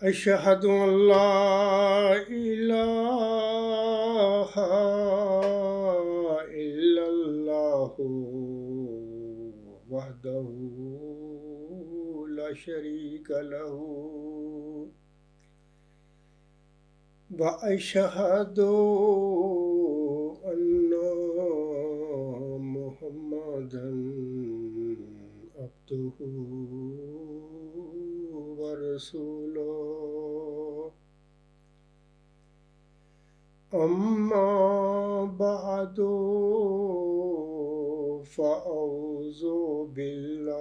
أشهد أن لا إله إلا الله وحده لا شريك له وأشهد أن محمدا عبده ورسوله أما بعد فأعوذ بالله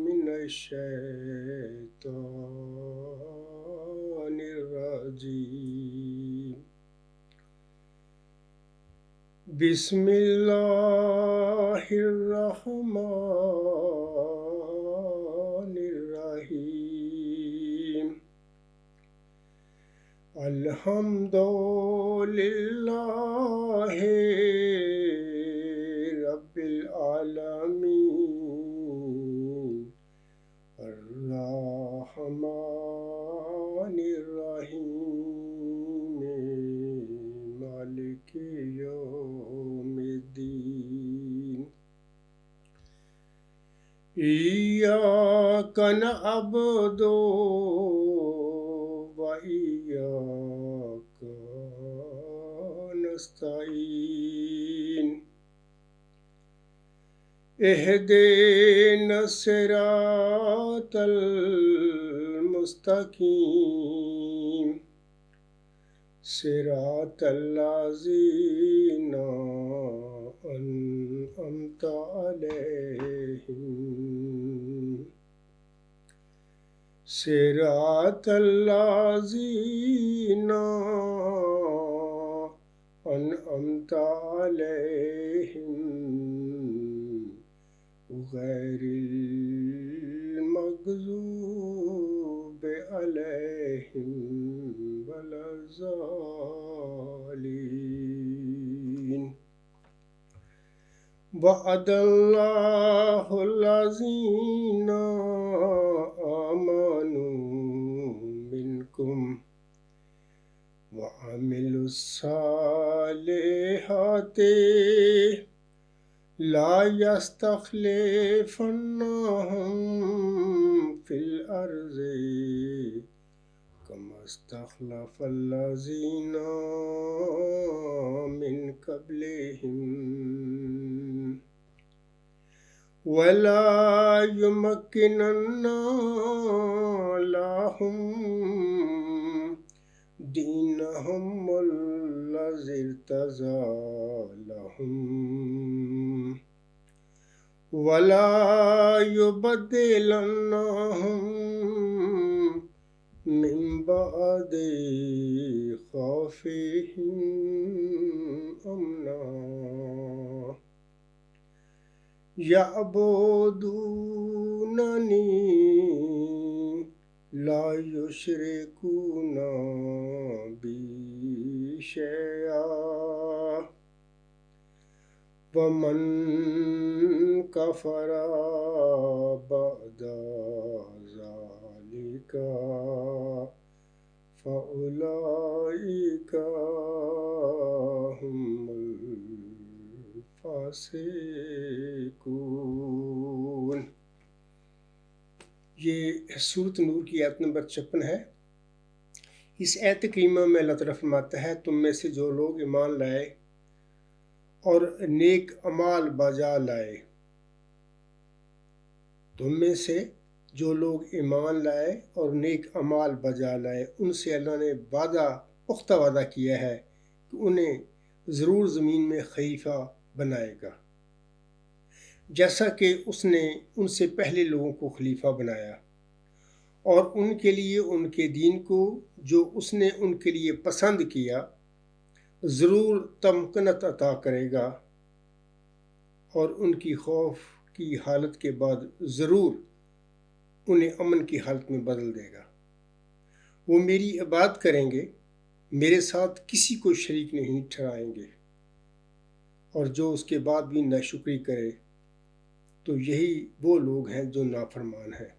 من الشيطان الرجيم بسم الله الرحمن الرحيم الحمد لله رب العالمين الرحمن الرحيم مالك يوم الدين إياك نعبد وإياك نستعين اهدنا الصراط المستقيم صراط الذين أنعمت عليهم صراط الذين أنعمت عليهم غير المغضوب عليهم ولا الضالين وعد الله الذين آمنوا منكم وعملوا الصالحات لا يستخلفنهم في الأرض كما استخلف الذين من قبلهم ولا يمكنن لهم دينهم الذي ارتضى لهم ولا يبدلنهم من بعد خوفهم أمنا يعبدونني لا يشركون بي شيئا ومن كفر بعد ذلك فأولئك هم الفاسقون۔ یہ سورۃ نور کی آیت نمبر 56 ہے۔ اس آیت کریمہ میں اللہ تعالیٰ فرماتا ہے تم میں سے جو لوگ ایمان لائے اور نیک اعمال بجا لائے، تم میں سے جو لوگ ایمان لائے اور نیک اعمال بجا لائے، ان سے اللہ نے پختہ وعدہ کیا ہے کہ انہیں ضرور زمین میں خلیفہ بنائے گا، جیسا کہ اس نے ان سے پہلے لوگوں کو خلیفہ بنایا، اور ان کے لیے ان کے دین کو جو اس نے ان کے لیے پسند کیا ضرور تمکنت عطا کرے گا، اور ان کی خوف کی حالت کے بعد ضرور انہیں امن کی حالت میں بدل دے گا۔ وہ میری عبادت کریں گے، میرے ساتھ کسی کو شریک نہیں ٹھہرائیں گے، اور جو اس کے بعد بھی ناشکری کرے تو یہی وہ لوگ ہیں جو نافرمان ہیں۔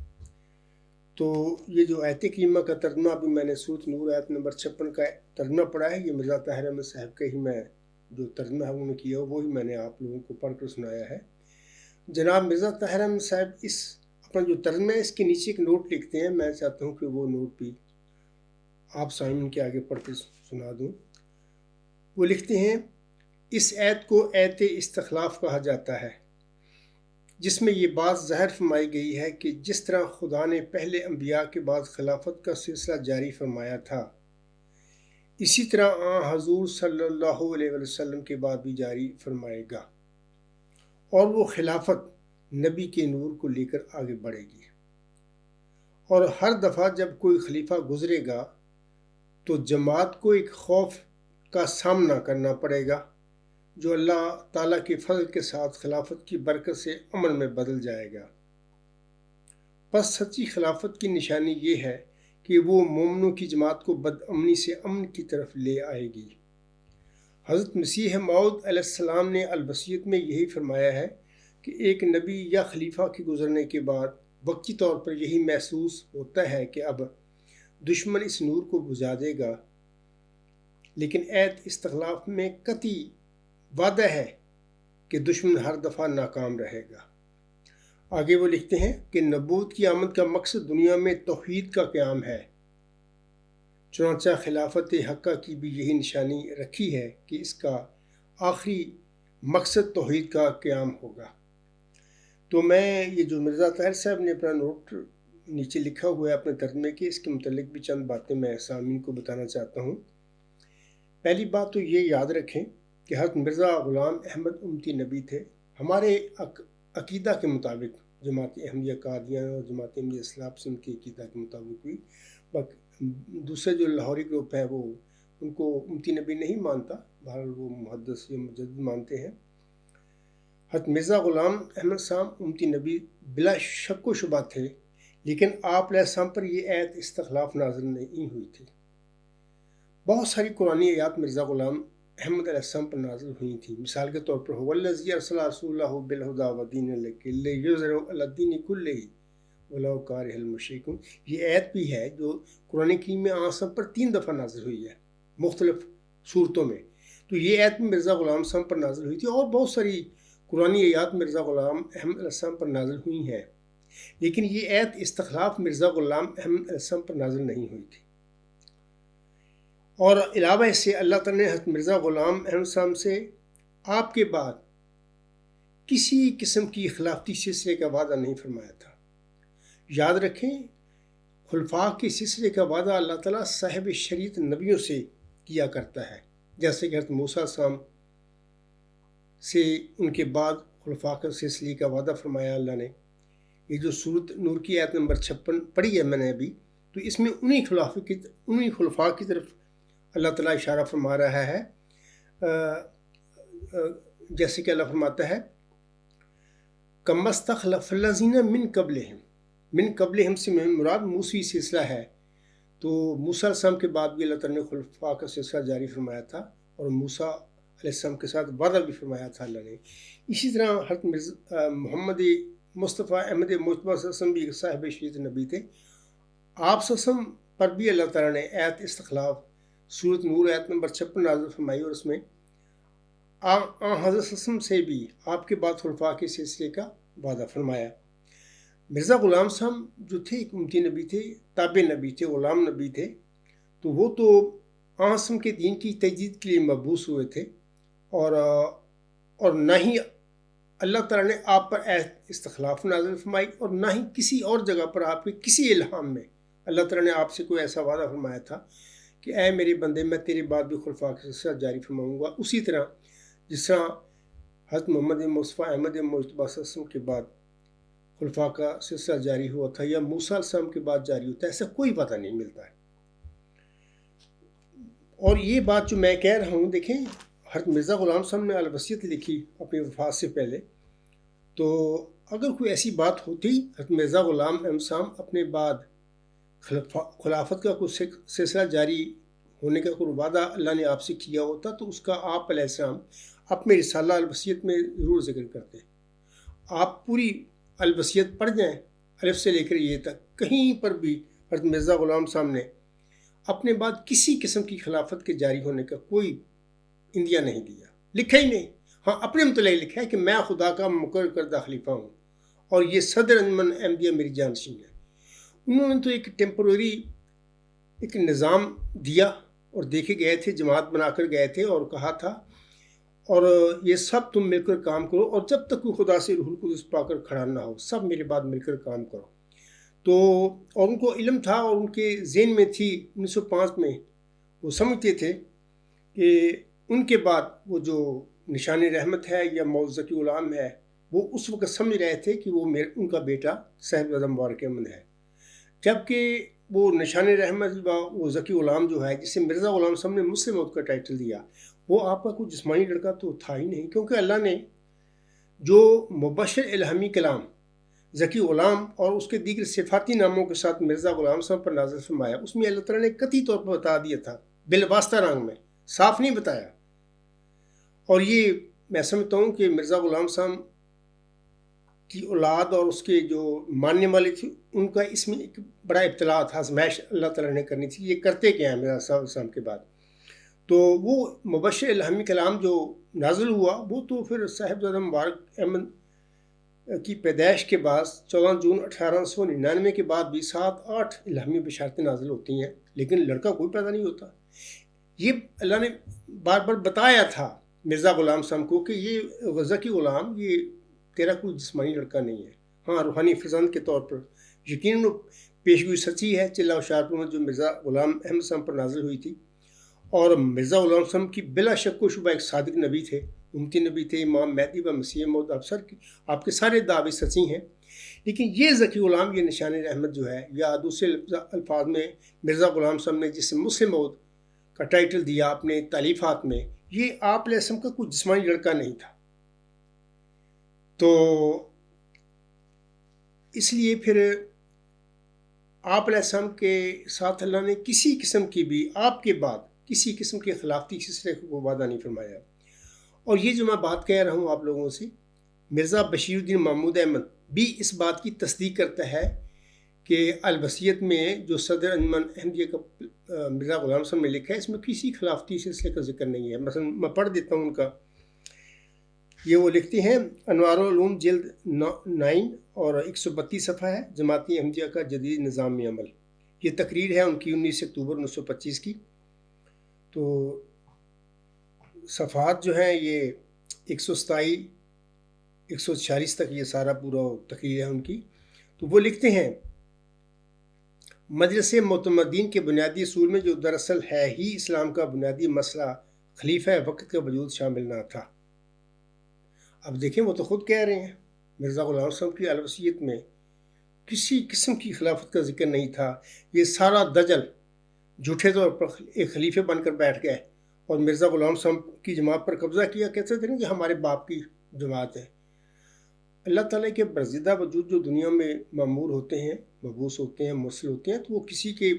تو یہ جو آیت کریمہ کا ترجمہ ابھی میں نے سورۃ نور آیت نمبر 56 کا ترجمہ پڑھا ہے، یہ مرزا طاہر احمد صاحب کا ہی میں جو ترجمہ ہے انہوں نے کیا وہی میں نے آپ لوگوں کو پڑھ کر سنایا ہے۔ جناب مرزا طاہر احمد صاحب اس اپنا جو ترجمہ ہے اس کے نیچے ایک نوٹ لکھتے ہیں، میں چاہتا ہوں کہ وہ نوٹ بھی آپ سامعین کے آگے پڑھ کے سنا دوں۔ وہ لکھتے ہیں، اس آیت کو آیت استخلاف کہا جاتا ہے، جس میں یہ بات ظاہر فرمائی گئی ہے کہ جس طرح خدا نے پہلے انبیاء کے بعد خلافت کا سلسلہ جاری فرمایا تھا، اسی طرح حضور صلی اللہ علیہ وسلم کے بعد بھی جاری فرمائے گا، اور وہ خلافت نبی کے نور کو لے کر آگے بڑھے گی، اور ہر دفعہ جب کوئی خلیفہ گزرے گا تو جماعت کو ایک خوف کا سامنا کرنا پڑے گا جو اللہ تعالیٰ کے فضل کے ساتھ خلافت کی برکت سے امن میں بدل جائے گا۔ پس سچی خلافت کی نشانی یہ ہے کہ وہ مومنوں کی جماعت کو بد امنی سے امن کی طرف لے آئے گی۔ حضرت مسیح موعود علیہ السلام نے الوصیت میں یہی فرمایا ہے کہ ایک نبی یا خلیفہ کے گزرنے کے بعد وقتی طور پر یہی محسوس ہوتا ہے کہ اب دشمن اس نور کو بجھا دے گا، لیکن آیت استخلاف میں قطعی وعدہ ہے کہ دشمن ہر دفعہ ناکام رہے گا۔ آگے وہ لکھتے ہیں کہ نبوت کی آمد کا مقصد دنیا میں توحید کا قیام ہے، چنانچہ خلافت حقہ کی بھی یہی نشانی رکھی ہے کہ اس کا آخری مقصد توحید کا قیام ہوگا۔ تو میں یہ جو مرزا طاہر صاحب نے اپنا نوٹ نیچے لکھا ہوا ہے اپنے ترجمے کے، اس کے متعلق بھی چند باتیں میں سامعین کو بتانا چاہتا ہوں۔ پہلی بات تو یہ یاد رکھیں کہ حضرت مرزا غلام احمد امتی نبی تھے۔ ہمارے عقیدہ کے مطابق جماعت احمدیہ قادیان اور جماعت احمدیہ اصلاح پسند کے عقیدہ کے مطابق بھی، دوسرے جو لاہوری گروپ ہے وہ ان کو امتی نبی نہیں مانتا، بہرحال وہ محدث یا مجدد مانتے ہیں۔ حضرت مرزا غلام احمد صاحب امتی نبی بلا شک و شبہ تھے، لیکن آپ علیہ السلام پر یہ آیت استخلاف نازل نہیں ہوئی تھی۔ بہت ساری قرآنی آیات مرزا غلام احمد علیہ السلام پر نازل ہوئی تھی۔ مثال کے طور پر وَالَّذِي أَرْسَلَ رَسُولَهُ بِالْهُدَىٰ وَدِينِ الْحَقِّ لِيُظْهِرَهُ عَلَى الدِّينِ كُلِّهِ وَلَوْ كَرِهَ الْمُشْرِكُونَ۔ یہ آیت بھی ہے جو قرآن کریم میں آن پر 3 دفعہ نازل ہوئی ہے مختلف صورتوں میں۔ تو یہ آیت مرزا غلام صاحب پر نازل ہوئی تھی، اور بہت ساری قرآنی آیات مرزا غلام احمد علیہ السلام پر نازل ہوئی ہیں، لیکن یہ آیت استخلاف مرزا غلام احمد علیہ السلام پر نازل نہیں ہوئی تھی۔ اور علاوہ اس سے اللہ تعالیٰ نے حضرت مرزا غلام احمد صاحب سے آپ کے بعد کسی قسم کی خلافتی سلسلے کا وعدہ نہیں فرمایا تھا۔ یاد رکھیں، خلفاء کے سلسلے کا وعدہ اللہ تعالیٰ صاحب شریعت نبیوں سے کیا کرتا ہے، جیسے کہ حضرت موسیٰ صاحب سے ان کے بعد خلفاء کے سلسلے کا وعدہ فرمایا اللہ نے۔ یہ جو سورۃ نور کی آیت نمبر 56 پڑھی ہے میں نے ابھی، تو اس میں انہی خلفاء کی طرف اللہ تعالیٰ اشارہ فرما رہا ہے، جیسے کہ اللہ فرماتا ہے کَمَّا اسْتَخْلَفَ الَّذِينَ مِن قَبْلِهِمْ، من قبلہم سے مراد موسوی سلسلہ ہے۔ تو موسیٰ علیہ السلام کے بعد بھی اللہ تعالیٰ نے خلفاء کا سلسلہ جاری فرمایا تھا، اور موسیٰ علیہ السلام کے ساتھ وعدہ بھی فرمایا تھا اللہ نے۔ اسی طرح حضرت محمد مصطفیٰ احمد مجتبیٰ صلی اللہ علیہ وسلم بھی صاحب شریعت نبی تھے۔ آپ صلی اللہ علیہ وسلم پر بھی اللہ تعالیٰ نے آیت استخلاف سورۃ نور آیت نمبر 56 نازل فرمائی، اور اس میں حضرت صلی اللہ علیہ وسلم سے بھی آپ کے بعد خلفاء کے سلسلے کا وعدہ فرمایا۔ مرزا غلام صاحب جو تھے ایک امتی نبی تھے، تابع نبی تھے، غلام نبی تھے، تو وہ تو آسم کے دین کی تجدید کے لیے مبعوث ہوئے تھے، اور نہ ہی اللہ تعالیٰ نے آپ پر استخلاف نازل فرمائی، اور نہ ہی کسی اور جگہ پر آپ کے کسی الہام میں اللہ تعالیٰ نے آپ سے کوئی ایسا وعدہ فرمایا تھا کہ اے میرے بندے میں تیرے بعد بھی خلفاء کے سلسلہ جاری فرماؤں گا، اسی طرح جس طرح حضرت محمد مصطفیٰ احمد مجتبیٰ صلی اللہ علیہ وسلم کے بعد خلفاء کا سلسلہ جاری ہوا تھا، یا موسیٰ علیہ السلام کے بعد جاری ہوتا ہے، ایسا کوئی پتہ نہیں ملتا ہے۔ اور یہ بات جو میں کہہ رہا ہوں، دیکھیں حضرت مرزا غلام صاحب نے الوصیت لکھی اپنی وفات سے پہلے، تو اگر کوئی ایسی بات ہوتی حضرت مرزا غلام احمد صاحب اپنے بعد خلافت کا کوئی سلسلہ جاری ہونے کا کوئی وعدہ اللہ نے آپ سے کیا ہوتا، تو اس کا آپ علیہ السلام اپنے رسالہ الوصیت میں ضرور ذکر کرتے۔ آپ پوری الوصیت پڑھ جائیں الف سے لے کر یہ تک کہیں پر بھی حضرت مرزا غلام صاحب نے اپنے بعد کسی قسم کی خلافت کے جاری ہونے کا کوئی اندیا نہیں دیا، لکھا ہی نہیں۔ ہاں اپنے متعلق لکھا ہے کہ میں خدا کا مقرر کردہ خلیفہ ہوں اور یہ صدر انجمن احمدیہ میری جانشین ہے۔ انہوں نے تو ایک ٹیمپروری ایک نظام دیا اور دیکھے گئے تھے، جماعت بنا کر گئے تھے اور کہا تھا اور یہ سب تم مل کر کام کرو، اور جب تک کوئی خدا سے روح القدس پا کر کھڑا نہ ہو سب میرے بعد مل کر کام کرو۔ تو اور ان کو علم تھا اور ان کے ذہن میں تھی 1905 میں وہ سمجھتے تھے کہ ان کے بعد وہ جو نشان رحمت ہے یا مولانا ذکی غلام ہے، وہ اس وقت سمجھ رہے تھے کہ وہ ان کا بیٹا صاحبزادہ مبارک احمد ہے، جبکہ وہ نشان رحمت وہ ذکی غلام جو ہے جسے مرزا غلام صاحب نے مسلم موت کا ٹائٹل دیا، وہ آپ کا کوئی جسمانی لڑکا تو تھا ہی نہیں، کیونکہ اللہ نے جو مبشر الہامی کلام ذکی غلام اور اس کے دیگر صفاتی ناموں کے ساتھ مرزا غلام صاحب پر نازل فرمایا، اس میں اللہ تعالیٰ نے قطعی طور پر بتا دیا تھا، بالواسطہ رنگ میں صاف نہیں بتایا۔ اور یہ میں سمجھتا ہوں کہ مرزا غلام صاحب کی اولاد اور اس کے جو ماننے والے تھے ان کا اس میں ایک بڑا ابتلا تھا، آزمائش اللہ تعالیٰ نے کرنی تھی، یہ کرتے کیا ہیں مرزا صاحب کے بعد۔ تو وہ مبشر الہامی کلام جو نازل ہوا وہ تو پھر صاحبزادہ مبارک احمد کی پیدائش کے بعد 14 جون 1899 کے بعد بھی 7-8 الہامی بشارتیں نازل ہوتی ہیں، لیکن لڑکا کوئی پیدا نہیں ہوتا۔ یہ اللہ نے بار بار بتایا تھا مرزا غلام صاحب کو کہ یہ ذکی غلام یہ تیرا کوئی جسمانی لڑکا نہیں ہے، ہاں روحانی فرزند کے طور پر یقیناً پیشگوئی سچی ہے، چلا و شارپور میں جو مرزا غلام احمد صاحب پر نازل ہوئی تھی۔ اور مرزا غلام صاحب کی بلا شک و شبہ ایک صادق نبی تھے، امتی نبی تھے، امام مہدی و مسیح موعود آپ کے سارے دعوے سچی ہیں، لیکن یہ ذکی غلام یہ نشان رحمت جو ہے یا دوسرے الفاظ میں مرزا غلام صاحب نے جسے مسلم موعود کا ٹائٹل دیا اپنے تالیفات میں، یہ آپ علیہ السلام کا کوئی جسمانی لڑکا نہیں تھا۔ تو اس لیے پھر آپ علیہ السلام کے ساتھ اللہ نے کسی قسم کی بھی آپ کے بعد کسی قسم کے خلافتی سلسلے کو وعدہ نہیں فرمایا۔ اور یہ جو میں بات کہہ رہا ہوں آپ لوگوں سے، مرزا بشیر الدین محمود احمد بھی اس بات کی تصدیق کرتا ہے کہ الوصیت میں جو صدر انجمن احمدیہ کا مرزا غلام صاحب نے لکھا ہے اس میں کسی خلافتی سلسلے کا ذکر نہیں ہے۔ مثلا میں پڑھ دیتا ہوں ان کا، یہ وہ لکھتے ہیں انوار العلوم جلد 9 اور 132 صفحہ ہے، جماعتی احمدیہ کا جدید نظام عمل، یہ تقریر ہے ان کی 19 اکتوبر 1925 کی۔ تو صفحات جو ہیں یہ 127 146 تک یہ سارا پورا تقریر ہے ان کی۔ تو وہ لکھتے ہیں مجلس معتمدین کے بنیادی اصول میں جو دراصل ہے ہی اسلام کا بنیادی مسئلہ خلیفہ وقت کا وجود شامل نہ تھا۔ اب دیکھیں وہ تو خود کہہ رہے ہیں مرزا غلام صاحب کی الوصیت میں کسی قسم کی خلافت کا ذکر نہیں تھا، یہ سارا دجل جھوٹے طور پر ایک خلیفہ بن کر بیٹھ گئے اور مرزا غلام صاحب کی جماعت پر قبضہ کیا، کہتے تھے کہ ہمارے باپ کی جماعت ہے۔ اللہ تعالیٰ کے برزیدہ وجود جو دنیا میں معمور ہوتے ہیں، مبعوث ہوتے ہیں، مرسل ہوتے ہیں، تو وہ کسی کے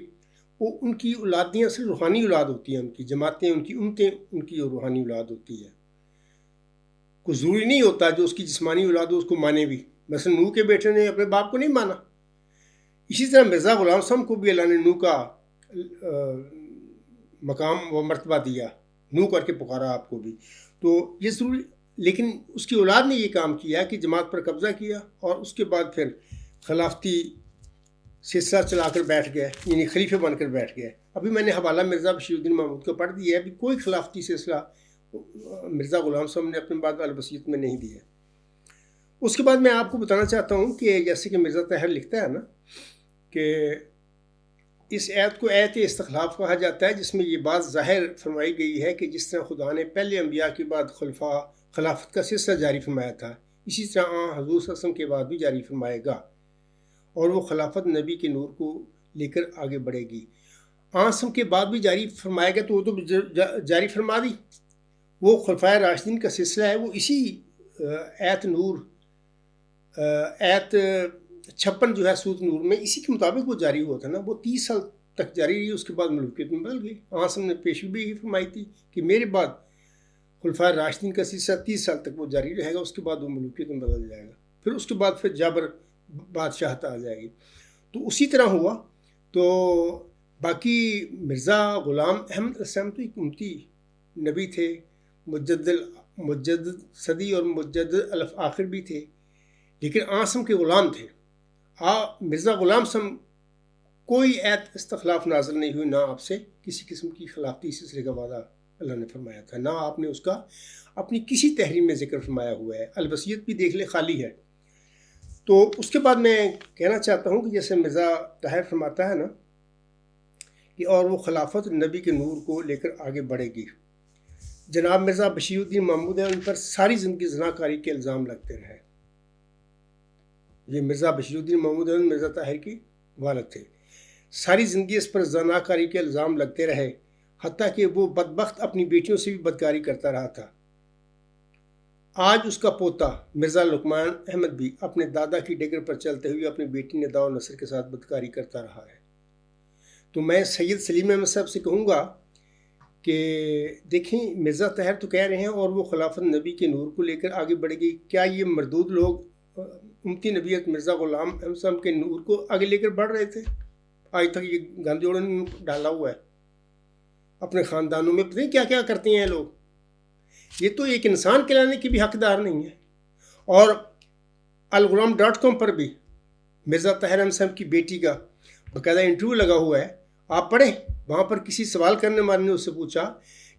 ان کی اولادیاں صرف روحانی اولاد ہوتی ہیں، ان کی جماعتیں، ان کی امتیں ان کی روحانی اولاد ہوتی ہے۔ کوئی ضروری نہیں ہوتا جو اس کی جسمانی اولاد ہو اس کو مانے بھی، مثلا نوح کے بیٹے نے اپنے باپ کو نہیں مانا، اسی طرح مرزا غلام صاحب کو بھی اللہ نے نوح کا مقام و مرتبہ دیا، نوح کر کے پکارا آپ کو بھی، تو یہ ضروری، لیکن اس کی اولاد نے یہ کام کیا کہ جماعت پر قبضہ کیا اور اس کے بعد پھر خلافتی سلسلہ چلا کر بیٹھ گئے، یعنی خلیفہ بن کر بیٹھ گئے۔ ابھی میں نے حوالہ مرزا بشیر الدین محمود کو پڑھ دیا ہے، ابھی کوئی خلافتی سلسلہ مرزا غلام صاحب نے اپنے بعد الوصیت میں نہیں دیا۔ اس کے بعد میں آپ کو بتانا چاہتا ہوں کہ جیسے کہ مرزا طاہر لکھتا ہے نا کہ اس آیت کو آیت استخلاف کہا جاتا ہے، جس میں یہ بات ظاہر فرمائی گئی ہے کہ جس طرح خدا نے پہلے انبیاء کے بعد خلافت کا سلسلہ جاری فرمایا تھا، اسی طرح حضور صلی اللہ علیہ وسلم کے بعد بھی جاری فرمائے گا، اور وہ خلافت نبی کے نور کو لے کر آگے بڑھے گی۔ آسم کے بعد بھی جاری فرمائے گا، تو وہ تو جاری فرما دی، وہ خلفائے راشدین کا سلسلہ ہے، وہ اسی آیت نور آیت 56 جو ہے سورۃ نور میں اسی کے مطابق وہ جاری ہوا تھا نا، وہ 30 سال تک جاری رہی، اس کے بعد ملوکیت میں بدل گئی۔ آسم نے پیشگوئی بھی یہی فرمائی تھی کہ میرے بعد خلفائے راشدین کا سلسلہ 30 سال تک وہ جاری رہے گا، اس کے بعد وہ ملوکیت میں بدل جائے گا، پھر اس کے بعد پھر جابر بادشاہت آ جائے گی۔ تو اسی طرح ہوا۔ تو باقی مرزا غلام احمد السلام تو ایک امتی نبی تھے، مجدد صدی اور مجدد الف آخر بھی تھے، لیکن آسم کے غلام تھے۔ مرزا غلام سم کوئی استخلاف نازل نہیں ہوئی، نہ آپ سے کسی قسم کی خلافتی سلسلے کا وعدہ اللہ نے فرمایا تھا، نہ آپ نے اس کا اپنی کسی تحریر میں ذکر فرمایا ہوا ہے۔ الوصیت بھی دیکھ لے خالی ہے۔ تو اس کے بعد میں کہنا چاہتا ہوں کہ جیسے مرزا طاہر فرماتا ہے نا کہ اور وہ خلافت نبی کے نور کو لے کر آگے بڑھے گی۔ جناب مرزا بشیر الدین محمود ہیں، ان پر ساری زندگی زناکاری کے الزام لگتے رہے۔ یہ مرزا بشیر الدین محمود ہیں، مرزا طاہر کی والد تھے۔ ساری زندگی اس پر زناکاری کے الزام لگتے رہے، حتیٰ کہ وہ بدبخت اپنی بیٹیوں سے بھی بدکاری کرتا رہا تھا۔ آج اس کا پوتا مرزا لقمان احمد بھی اپنے دادا کی ڈگر پر چلتے ہوئے اپنی بیٹی ندا و نصر کے ساتھ بدکاری کرتا رہا ہے۔ تو میں سید سلیم احمد صاحب سے کہوں گا کہ دیکھیں مرزا طاہر تو کہہ رہے ہیں اور وہ خلافت نبی کے نور کو لے کر آگے بڑھے گی، کیا یہ مردود لوگ امتی نبیت مرزا غلام احمد صاحب کے نور کو آگے لے کر بڑھ رہے تھے؟ آج تک یہ گند جوڑوں نے ڈالا ہوا ہے اپنے خاندانوں میں، پتہ نہیں کیا کیا کرتے ہیں لوگ۔ یہ تو ایک انسان کہلانے کی بھی حقدار نہیں ہے۔ اور الغلام.com پر بھی مرزا طاہر احمد صاحب کی بیٹی کا باقاعدہ انٹرویو لگا ہوا ہے، آپ پڑھیں۔ وہاں پر کسی سوال کرنے والے نے اس سے پوچھا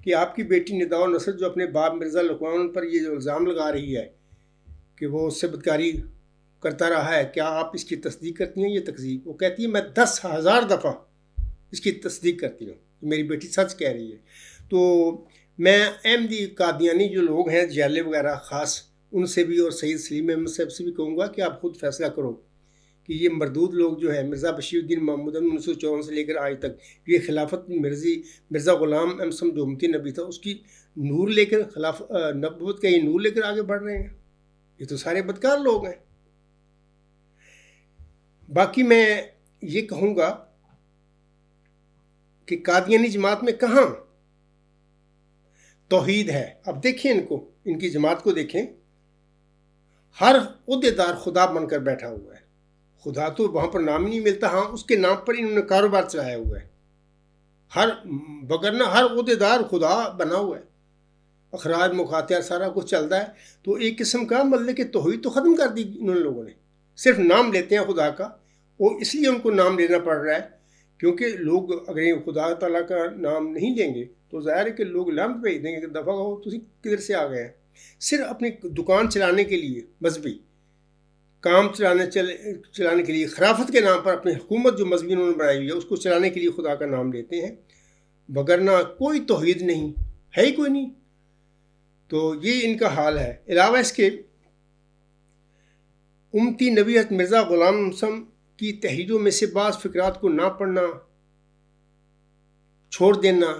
کہ آپ کی بیٹی ندا و نصر جو اپنے باپ مرزا لقمان پر یہ جو الزام لگا رہی ہے کہ وہ اس سے بدکاری کرتا رہا ہے، کیا آپ اس کی تصدیق کرتی ہیں؟ یہ تکذیب۔ وہ کہتی ہے میں 10,000 دفعہ اس کی تصدیق کرتی ہوں، میری بیٹی سچ کہہ رہی ہے۔ تو میں احمدی قادیانی جو لوگ ہیں جیلے وغیرہ خاص، ان سے بھی اور سید سلیم احمد صاحب سے بھی کہوں گا کہ آپ خود فیصلہ کرو کہ یہ مردود لوگ جو ہے مرزا بشیر الدین محمود 1954 سے لے کر آج تک یہ خلافت مرزا غلام احمد صاحب جو امتی نبی تھا اس کی نور لے کر نبوت کا یہ نور لے کر آگے بڑھ رہے ہیں، یہ تو سارے بدکار لوگ ہیں۔ باقی میں یہ کہوں گا کہ قادیانی جماعت میں کہاں توحید ہے؟ اب دیکھیں ان کی جماعت کو دیکھیں، ہر عہدیدار خدا بن کر بیٹھا ہوا ہے۔ خدا تو وہاں پر نام ہی نہیں ملتا، ہاں اس کے نام پر انہوں نے کاروبار چلایا ہوا ہے، وگرنہ ہر عہدیدار خدا بنا ہوا ہے، اخراج مخاطیات سارا کچھ چلتا ہے۔ تو ایک قسم کا مطلب کہ توحید تو ختم کر دی انہوں نے لوگوں نے، صرف نام لیتے ہیں خدا کا، اور اس لیے ان کو نام لینا پڑ رہا ہے کیونکہ لوگ اگر خدا تعالیٰ کا نام نہیں لیں گے تو ظاہر ہے کہ لوگ لعنت بھیج دیں گے کہ دفعہ ہو تسی کدھر سے آ گئے ہیں۔ صرف اپنی دکان چلانے کے لیے، مذہبی کام چلانے کے لیے، خرافت کے نام پر اپنی حکومت جو مذہبی انہوں نے بنائی ہوئی ہے اس کو چلانے کے لیے خدا کا نام لیتے ہیں، وگرنہ کوئی توحید نہیں ہے، ہی کوئی نہیں۔ تو یہ ان کا حال ہے۔ علاوہ اس کے امتی نبیت مرزا غلام احمد کی تحریروں میں سے بعض فقرات کو نہ پڑھنا، چھوڑ دینا۔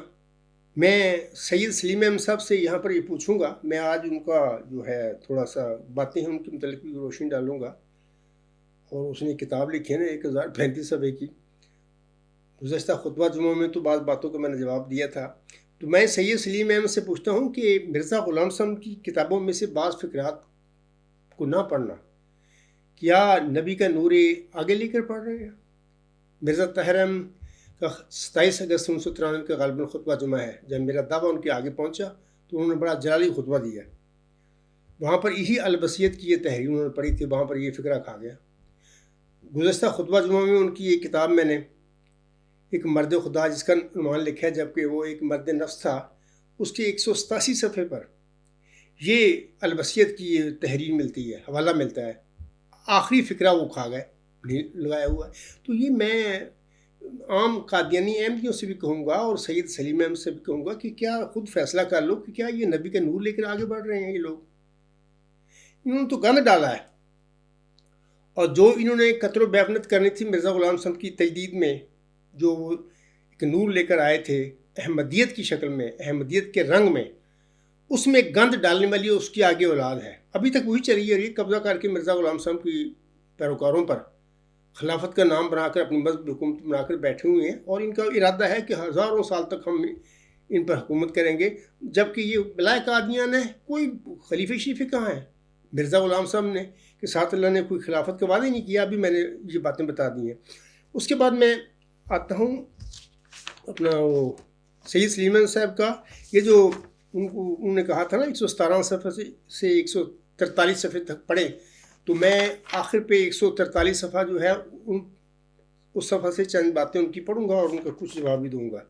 میں سید سلیم احمد صاحب سے یہاں پر یہ پوچھوں گا، میں آج ان کا جو ہے تھوڑا سا باتیں ہیں ان کے متعلق بھی روشنی ڈالوں گا، اور اس نے کتاب لکھی ہے نا 1035 صفحے کی۔ گزشتہ خطبہ جمعہ میں تو بعض باتوں کا میں نے جواب دیا تھا، تو میں سید سلیم احمد سے پوچھتا ہوں کہ مرزا غلام صاحب کی کتابوں میں سے بعض فقرات کو نہ پڑھنا کیا نبی کا نور آگے لے کر پڑھ رہے ہیں؟ مرزا طاہر احمد کا 27 اگست 1993 کا غالباً خطبہ جمعہ ہے، جب میرا دعویٰ ان کے آگے پہنچا تو انہوں نے بڑا جلالی خطبہ دیا، وہاں پر یہی الوصیت کی یہ تحریر انہوں نے پڑھی تھی، وہاں پر یہ فقرہ کھا گیا۔ گزشتہ خطبہ جمعہ میں ان کی یہ کتاب میں نے ایک مرد خدا جس کا عنوان لکھا ہے جبکہ وہ ایک مرد نفس تھا، اس کے 187 صفحے پر یہ الوصیت کی یہ تحریر ملتی ہے، حوالہ ملتا ہے، آخری فقرہ وہ کھا گئے، نہیں لگایا ہوا ہے۔ تو یہ میں عام قادیانی احمدیوں سے بھی کہوں گا اور سید سلیم احمد سے بھی کہوں گا کہ کیا خود فیصلہ کر لو کہ کیا یہ نبی کا نور لے کر آگے بڑھ رہے ہیں یہ لوگ؟ انہوں نے تو گند ڈالا ہے، اور جو انہوں نے قتل و بیابنت کرنی تھی مرزا غلام صاحب کی تجدید میں، جو ایک نور لے کر آئے تھے احمدیت کی شکل میں، احمدیت کے رنگ میں، اس میں گند ڈالنے والی اس کی آگے اولاد ہے، ابھی تک وہی چلی ہے، یہ قبضہ کر کے مرزا غلام صاحب کی پیروکاروں پر خلافت کا نام بنا کر اپنی مذہب حکومت بنا کر بیٹھے ہوئے ہیں، اور ان کا ارادہ ہے کہ ہزاروں سال تک ہم ان پر حکومت کریں گے، جبکہ یہ بلائے قادیان ہے، کوئی خلیفہ شریف کہاں ہے؟ مرزا غلام صاحب نے کہ ساتھ اللہ نے کوئی خلافت کا وعدہ ہی نہیں کیا. ابھی میں نے یہ باتیں بتا دی ہیں. اس کے بعد میں آتا ہوں اپنا وہ سید سلیمان صاحب کا. یہ جو انہوں نے کہا تھا نا 117 صفحے سے 143 صفحے تک پڑھے, تو میں آخر پہ 143 صفحہ جو ہے اس صفحہ سے چند باتیں ان کی پڑھوں گا اور ان کا کچھ جواب بھی دوں گا.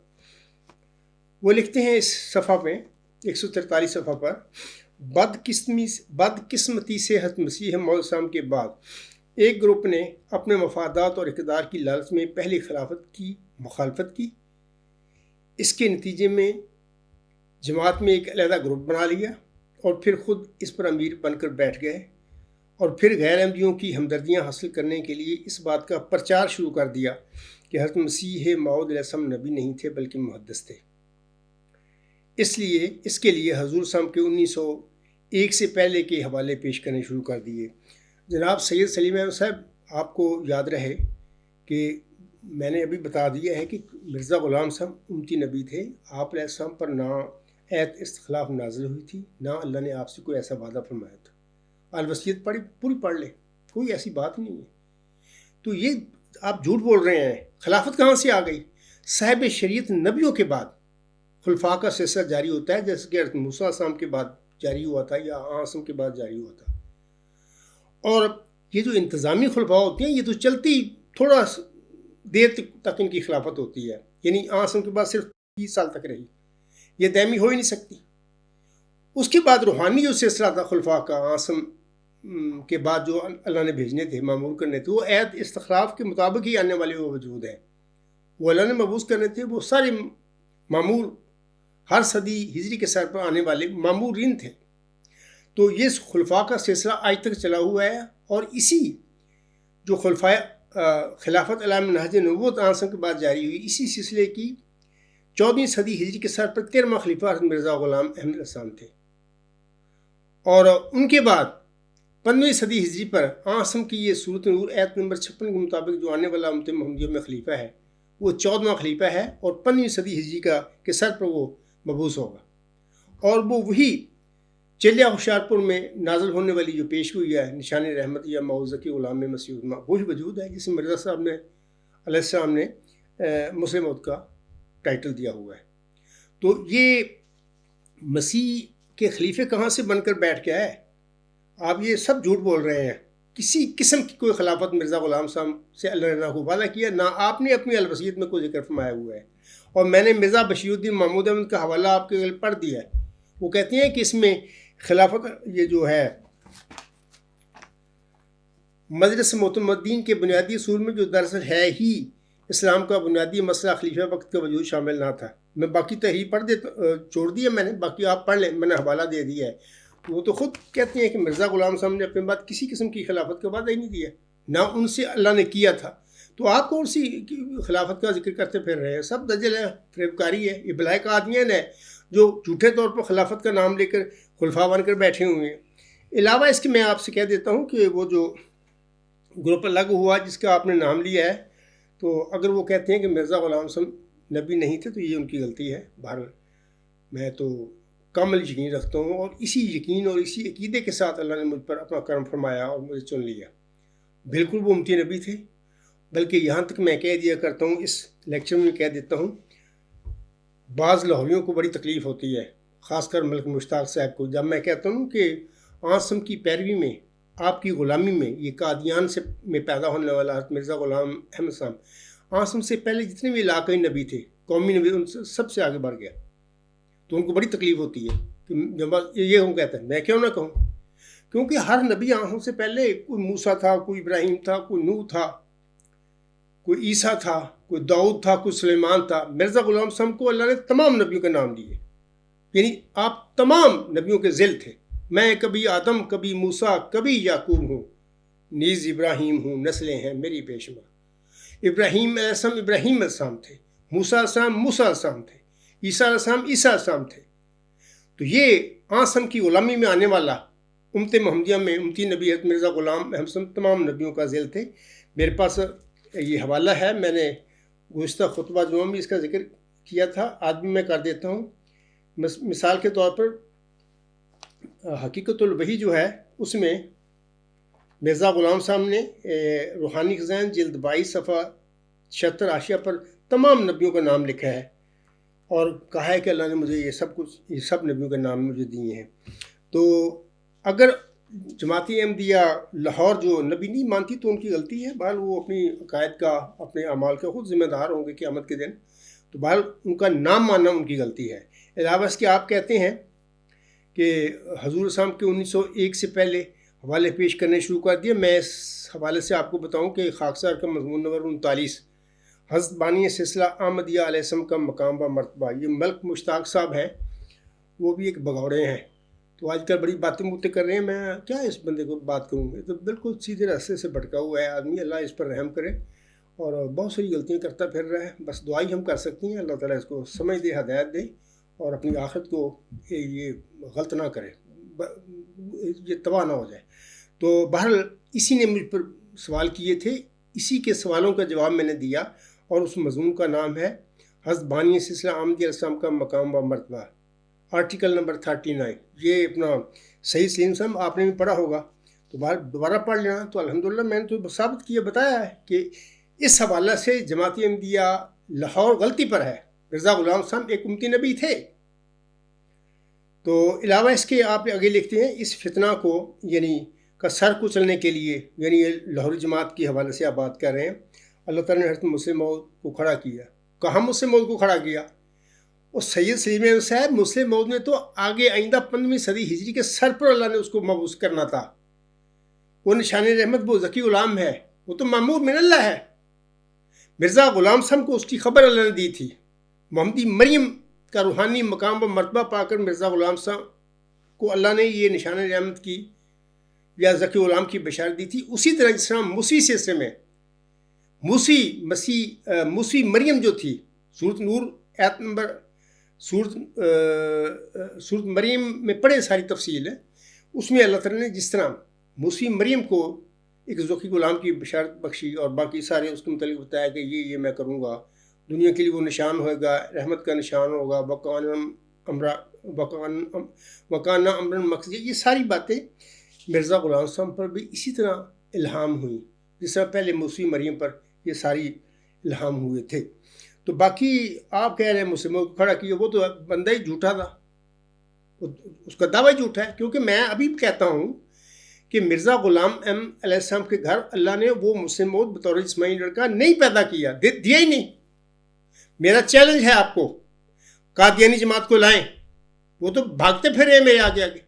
وہ لکھتے ہیں اس صفحہ پہ 143 صفحہ پر, بدقسمتی سے حضرت مسیح موعود السلام کے بعد ایک گروپ نے اپنے مفادات اور اقتدار کی لالچ میں پہلی خلافت کی مخالفت کی. اس کے نتیجے میں جماعت میں ایک علیحدہ گروپ بنا لیا اور پھر خود اس پر امیر بن کر بیٹھ گئے, اور پھر غیر احمدیوں کی ہمدردیاں حاصل کرنے کے لیے اس بات کا پرچار شروع کر دیا کہ حضرت مسیح موعود علیہ السلام نبی نہیں تھے بلکہ محدث تھے. اس کے لیے حضور صاحب کے 1901 سے پہلے کے حوالے پیش کرنے شروع کر دیے. جناب سید سلیم احمد صاحب, آپ کو یاد رہے کہ میں نے ابھی بتا دیا ہے کہ مرزا غلام صاحب امتی نبی تھے. آپ علیہ السلام پر نہ ایت استخلاف نازل ہوئی تھی, نہ اللہ نے آپ سے کوئی ایسا وعدہ فرمایا تھا. الوصیت پوری پڑھ لیں, کوئی ایسی بات نہیں ہے. تو یہ آپ جھوٹ بول رہے ہیں. خلافت کہاں سے آ گئی؟ صاحب شریعت نبیوں کے بعد خلفاء کا سلسلہ جاری ہوتا ہے, جیسے کہ حضرت موسیٰ علیہ السلام کے بعد جاری ہوا تھا یا آسم کے بعد جاری ہوا تھا. اور یہ جو انتظامی خلفاء ہوتے ہیں یہ تو چلتی تھوڑا دیر تک ان کی خلافت ہوتی ہے, یعنی آسم کے بعد صرف 30 سال تک رہی, یہ دائمی ہو ہی نہیں سکتی. اس کے بعد روحانی جو سلسلہ تھا خلفاء کا آسم کے بعد جو اللہ نے بھیجنے تھے, معمور کرنے تھے, وہ عہد استخلاف کے مطابق ہی آنے والے وہ وجود ہیں. وہ اللہ نے مبعوث کرنے تھے, وہ سارے معمور ہر صدی ہجری کے سر پر آنے والے معمورین تھے. تو یہ خلفاء کا سلسلہ آج تک چلا ہوا ہے, اور اسی جو خلافت علی منہج نبوت آسم کے بعد جاری ہوئی, اسی سلسلے کی 14ویں صدی ہجری کے سر پر 13واں خلیفہ حضرت مرزا غلام احمد علیہ السلام تھے. اور ان کے بعد 15ویں صدی ہجری پر آسم کی یہ صورت نور ایت نمبر 56 کے مطابق جو آنے والا امت محمدیہ میں خلیفہ ہے وہ 14واں خلیفہ ہے, اور 15ویں صدی ہجری کے سر پر وہ مبعوث ہوگا. اور وہ وہی چلیہ ہوشیارپور میں نازل ہونے والی جو پیشگوئی ہے نشان رحمت یا معوذہ کی غلام مسیح الما, وہی وجود ہے جسے مرزا صاحب نے علیہ السلام نے مسلم موعود کا ٹائٹل دیا ہوا ہے. تو یہ مسیح کے خلیفے کہاں سے بن کر بیٹھ گیا ہے؟ آپ یہ سب جھوٹ بول رہے ہیں. کسی قسم کی کوئی خلافت مرزا غلام صاحب سے اللہ نے نہ وعدہ کیا, نہ آپ نے اپنی الوصیت میں کوئی ذکر فرمایا ہوا ہے. اور میں نے مرزا بشیر الدین محمود احمد کا حوالہ آپ کے پڑھ دیا ہے. وہ کہتے ہیں کہ اس میں خلافت یہ جو ہے مجلس معتمدین کے بنیادی اصول میں جو دراصل ہے ہی اسلام کا بنیادی مسئلہ خلیفہ وقت کا وجود شامل نہ تھا. میں باقی تحریر پڑھ چھوڑ دیا میں نے, باقی آپ پڑھ لیں, میں نے حوالہ دے دیا ہے. وہ تو خود کہتے ہیں کہ مرزا غلام صاحب نے اپنے بعد کسی قسم کی خلافت کا وعدہ ہی نہیں دیا, نہ ان سے اللہ نے کیا تھا. تو آپ کون سی خلافت کا ذکر کرتے پھر رہے ہیں؟ سب دجل ہے, فریبکاری ہے, یہ بلائک آدمیان ہے جو جھوٹے طور پر خلافت کا نام لے کر خلفاء بن کر بیٹھے ہوئے ہیں. علاوہ اس کے میں آپ سے کہہ دیتا ہوں کہ وہ جو گروپ الگ ہوا جس کا آپ نے نام لیا ہے, تو اگر وہ کہتے ہیں کہ مرزا غلام صاحب نبی نہیں تھے تو یہ ان کی غلطی ہے. بہرحال میں تو کامل یقین رکھتا ہوں, اور اسی یقین اور اسی عقیدے کے ساتھ اللہ نے مجھ پر اپنا کرم فرمایا اور مجھے چن لیا. بالکل وہ امتی نبی تھے, بلکہ یہاں تک میں کہہ دیا کرتا ہوں, اس لیکچر میں کہہ دیتا ہوں, بعض لاہوریوں کو بڑی تکلیف ہوتی ہے, خاص کر ملک مشتاق صاحب کو, جب میں کہتا ہوں کہ آسم کی پیروی میں, آپ کی غلامی میں, یہ قادیان میں پیدا ہونے والا مرزا غلام احمد صاحب آسم سے پہلے جتنے بھی علاقائی نبی تھے, قومی نبی, ان سے سب سے آگے بڑھ گیا. تو ان کو بڑی تکلیف ہوتی ہے کہ جب یہ ہوں کہتا ہے, میں کیوں نہ کہوں, کیونکہ ہر نبی آسم سے پہلے کوئی موسیٰ تھا, کوئی ابراہیم تھا, کوئی نوح تھا, کوئی عیسیٰ تھا, کوئی داؤد تھا, کوئی سلیمان تھا. مرزا غلام صاحب کو اللہ نے تمام نبیوں کے نام دیے, یعنی آپ تمام نبیوں کے ذیل تھے. میں کبھی آدم, کبھی موسیٰ, کبھی یعقوب ہوں, نیز ابراہیم ہوں, نسلیں ہیں میری بے شمار. ابراہیم علیہ السلام ابراہیم علیہ السلام تھے, موسیٰ علیہ السلام موسیٰ علیہ السلام تھے, عیسیٰ علیہ السلام عیسیٰ علیہ السلام تھے. تو یہ آسم کی غلامی میں آنے والا امت محمدیہ میں امتی نبی حضرت مرزا غلام احمد صاحب تمام نبیوں کا ذیل تھے. میرے پاس یہ حوالہ ہے, میں نے گزشتہ خطبہ جمعہ میں اس کا ذکر کیا تھا, آج بھی میں کر دیتا ہوں. مثال کے طور پر حقیقت الوحی جو ہے اس میں مرزا غلام صاحب نے روحانی خزائن جلد 22 صفحہ 76 حاشیہ پر تمام نبیوں کا نام لکھا ہے اور کہا ہے کہ اللہ نے مجھے یہ سب نبیوں کے نام مجھے دیے ہیں۔ تو اگر جماعت احمدیہ لاہور جو نبی نہیں مانتی تو ان کی غلطی ہے، بہرحال وہ اپنی عقائد کا، اپنے اعمال کا خود ذمہ دار ہوں گے قیامت کے دن، تو بہرحال ان کا نام ماننا ان کی غلطی ہے۔ علاوہ اس کے آپ کہتے ہیں کہ حضور صاحب کے 1901 سے پہلے حوالے پیش کرنے شروع کر دیے۔ میں اس حوالے سے آپ کو بتاؤں کہ خاکسار کا مضمون نمبر 39 حضرت بانی سلسلہ احمدیہ علیہ السلام کا مقام و مرتبہ، یہ ملک مشتاق صاحب ہیں، وہ بھی ایک بگوڑے ہیں، تو آج کل بڑی باتیں مجھے کر رہے ہیں، میں کیا اس بندے کو بات کروں گا، تو بالکل سیدھے راستے سے بھٹکا ہوا ہے آدمی، اللہ اس پر رحم کرے، اور بہت ساری غلطیاں کرتا پھر رہا ہے، بس دعائی ہم کر سکتی ہیں، اللہ تعالیٰ اس کو سمجھ دے، ہدایت دے، اور اپنی آخرت کو یہ غلط نہ کرے، یہ تباہ نہ ہو جائے۔ تو بہرحال اسی نے مجھ پر سوال کیے تھے، اسی کے سوالوں کا جواب میں نے دیا، اور اس مضمون کا نام ہے حضرت بانی سلسلہ احمدیہ علیہ السلام کا مقام و مرتبہ، آرٹیکل نمبر 39۔ یہ اپنا صحیح سلیم صاحب آپ نے بھی پڑھا ہوگا، تو دوبارہ پڑھ لینا۔ تو الحمدللہ میں نے تو ثابت کیا، بتایا ہے کہ اس حوالے سے جماعت احمدیہ لاہور غلطی پر ہے، مرزا غلام صاحب ایک امتی نبی تھے۔ تو علاوہ اس کے آپ آگے لکھتے ہیں، اس فتنہ کو یعنی کا سر کچلنے کے لیے، یعنی لاہوری جماعت کے حوالے سے آپ بات کر رہے ہیں، اللہ تعالیٰ نے حضرت مسلم موعود کو کھڑا کیا۔ کہاں مسلم موعود کو کھڑا کیا؟ اور سید سلیم صاحب مسلم موعود نے تو آگے آئندہ 15ویں صدی ہجری کے سر پر اللہ نے اس کو مبعوث کرنا تھا، وہ نشان رحمت، وہ ذکی غلام ہے، وہ تو مامور من اللہ ہے۔ مرزا غلام صاحب کو اس کی خبر اللہ نے دی تھی، محمدی مریم کا روحانی مقام و مرتبہ پا کر مرزا غلام صاحب کو اللہ نے یہ نشان رحمت کی یا ذکی غلام کی بشارت دی تھی۔ اسی طرح جس طرح موسوی سلسلے میں موسوی مریم جو تھی، سورۃ نور آیت نمبر سورۃ مریم میں پڑھے ساری تفصیل ہے، اس میں اللہ تعالیٰ نے جس طرح موسوی مریم کو ایک ذکی غلام کی بشارت بخشی اور باقی سارے اس کے متعلق بتایا کہ یہ میں کروں گا، دنیا کے لیے وہ نشان ہوگا، رحمت کا نشان ہوگا، وکانہ امرن مقضی، یہ ساری باتیں مرزا غلام صاحب پر بھی اسی طرح الہام ہوئی جس طرح پہلے موسوی مریم پر یہ ساری الہام ہوئے تھے۔ تو باقی آپ کہہ رہے ہیں مسلموں کو کھڑا کیا، وہ تو بندہ ہی جھوٹا تھا، اس کا دعویٰ جھوٹا ہے، کیونکہ میں ابھی کہتا ہوں کہ مرزا غلام علیہ السلام کے گھر اللہ نے وہ مسلم موعود بطور جسمانی لڑکا نہیں پیدا کیا، دیا ہی نہیں۔ میرا چیلنج ہے آپ کو، قادیانی جماعت کو لائیں، وہ تو بھاگتے پھر رہے میرے آگے آگے۔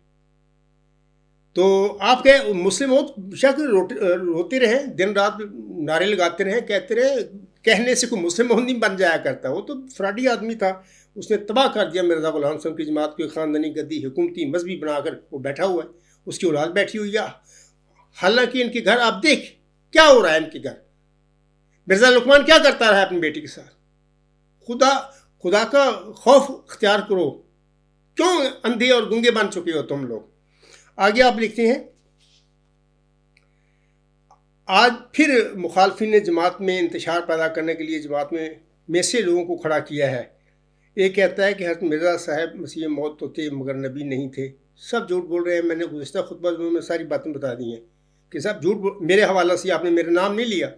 تو آپ کہ مسلم موعود شک روتے رہیں، دن رات نعرے لگاتے رہیں، کہتے رہے، کہنے سے کوئی مسلم موعود نہیں بن جایا کرتا، وہ تو فراڈی آدمی تھا، اس نے تباہ کر دیا مرزا غلام صاحب کی جماعت کو، خاندانی گدی حکومتی مذہبی بنا کر وہ بیٹھا ہوا ہے، اس کی اولاد بیٹھی ہوئی ہے۔ حالانکہ ان کے گھر آپ دیکھ کیا ہو رہا ہے، ان کے گھر مرزا لقمان کیا کرتا رہا ہے اپنی بیٹی کے ساتھ۔ خدا کا خوف اختیار کرو، کیوں اندھے اور گنگے بن چکے ہو تم لوگ۔ آگے آپ لکھتے ہیں، آج پھر مخالفین نے جماعت میں انتشار پیدا کرنے کے لیے جماعت میں سے لوگوں کو کھڑا کیا ہے۔ ایک کہتا ہے کہ حضرت مرزا صاحب مسیح موعود تو تھے مگر نبی نہیں تھے، سب جھوٹ بول رہے ہیں۔ میں نے گزشتہ خطبہ میں ساری باتیں بتا دی ہیں کہ سب جھوٹ، میرے حوالہ سے آپ نے میرا نام نہیں لیا،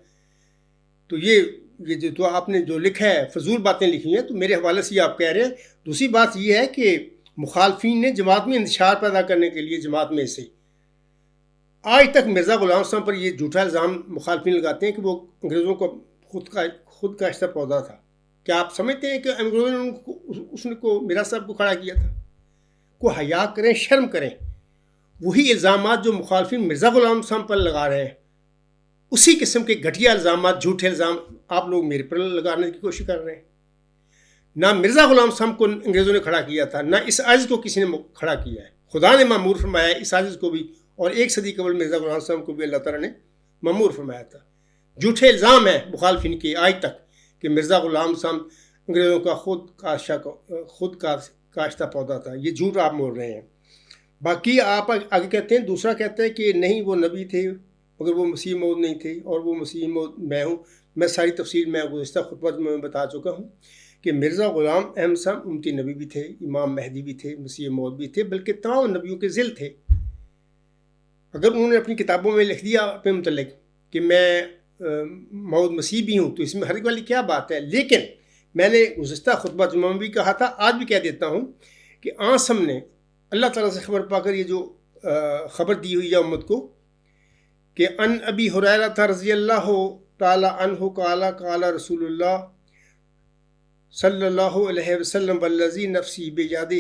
تو یہ جو آپ نے جو لکھا ہے فضول باتیں لکھی ہیں، تو میرے حوالے سے آپ کہہ رہے ہیں۔ دوسری بات یہ ہے کہ مخالفین نے جماعت میں انتشار پیدا کرنے کے لیے جماعت میں سے آج تک مرزا غلام صاحب پر یہ جھوٹا الزام مخالفین لگاتے ہیں کہ وہ انگریزوں کو خود کاشتہ پودا تھا۔ کیا آپ سمجھتے ہیں کہ انگریزوں نے اس کو مرزا صاحب کو کھڑا کیا تھا؟ کو حیا کریں، شرم کریں۔ وہی الزامات جو مخالفین مرزا غلام صاحب پر لگا رہے ہیں، اسی قسم کے گھٹیا الزامات، جھوٹے الزام آپ لوگ میرے پر لگانے کی کوشش کر رہے ہیں۔ نہ مرزا غلام صاحب کو انگریزوں نے کھڑا کیا تھا، نہ اس عاجز کو کسی نے کھڑا کیا ہے۔ خدا نے معمور فرمایا ہے اس عاجز کو بھی، اور 1 صدی قبل مرزا غلام صاحب کو بھی اللہ تعالیٰ نے معمور فرمایا تھا۔ جھوٹے الزام ہیں مخالفین کے آج تک کہ مرزا غلام صاحب انگریزوں کا خود کاشتہ پودا تھا، یہ جھوٹ آپ بول رہے ہیں۔ باقی آپ آگے کہتے ہیں، دوسرا کہتا ہے کہ نہیں وہ نبی تھے مگر وہ مسیح موعود نہیں تھے، اور وہ مسیح موعود میں ہوں۔ میں ساری تفصیل میں گزشتہ خطبہ میں بتا چکا ہوں کہ مرزا غلام احمد صاحب امتی نبی بھی تھے، امام مہدی بھی تھے، مسیح موعود بھی تھے، بلکہ تمام نبیوں کے ذل تھے۔ 1 سید سلیم صاحب آپ نے بھی پڑھا ہوگا، 1 سید سلیم صاحب آپ نے بھی پڑھا ہوگا، 1 سید سلیم صاحب آپ نے بھی پڑھا ہوگا، 1 سید سلیم صاحب آپ نے بھی پڑھا ہوگا۔ تو بہرحال اگر انہوں نے اپنی کتابوں میں لکھ دیا اپنے متعلق کہ میں موعود مسیح بھی ہوں تو اس میں حرج والی کیا بات ہے. لیکن میں نے گزشتہ خطبہ جمعہ میں بھی کہا تھا، آج بھی کہہ دیتا ہوں کہ ہم نے اللہ تعالیٰ سے خبر پا کر یہ جو خبر دی ہوئی ہے امت کو کہ ان ابی ہریرہ رضی اللہ تعالی عنہ قال قال رسول اللہ صلی اللہ علیہ وسلم والذی نفسی بیدہ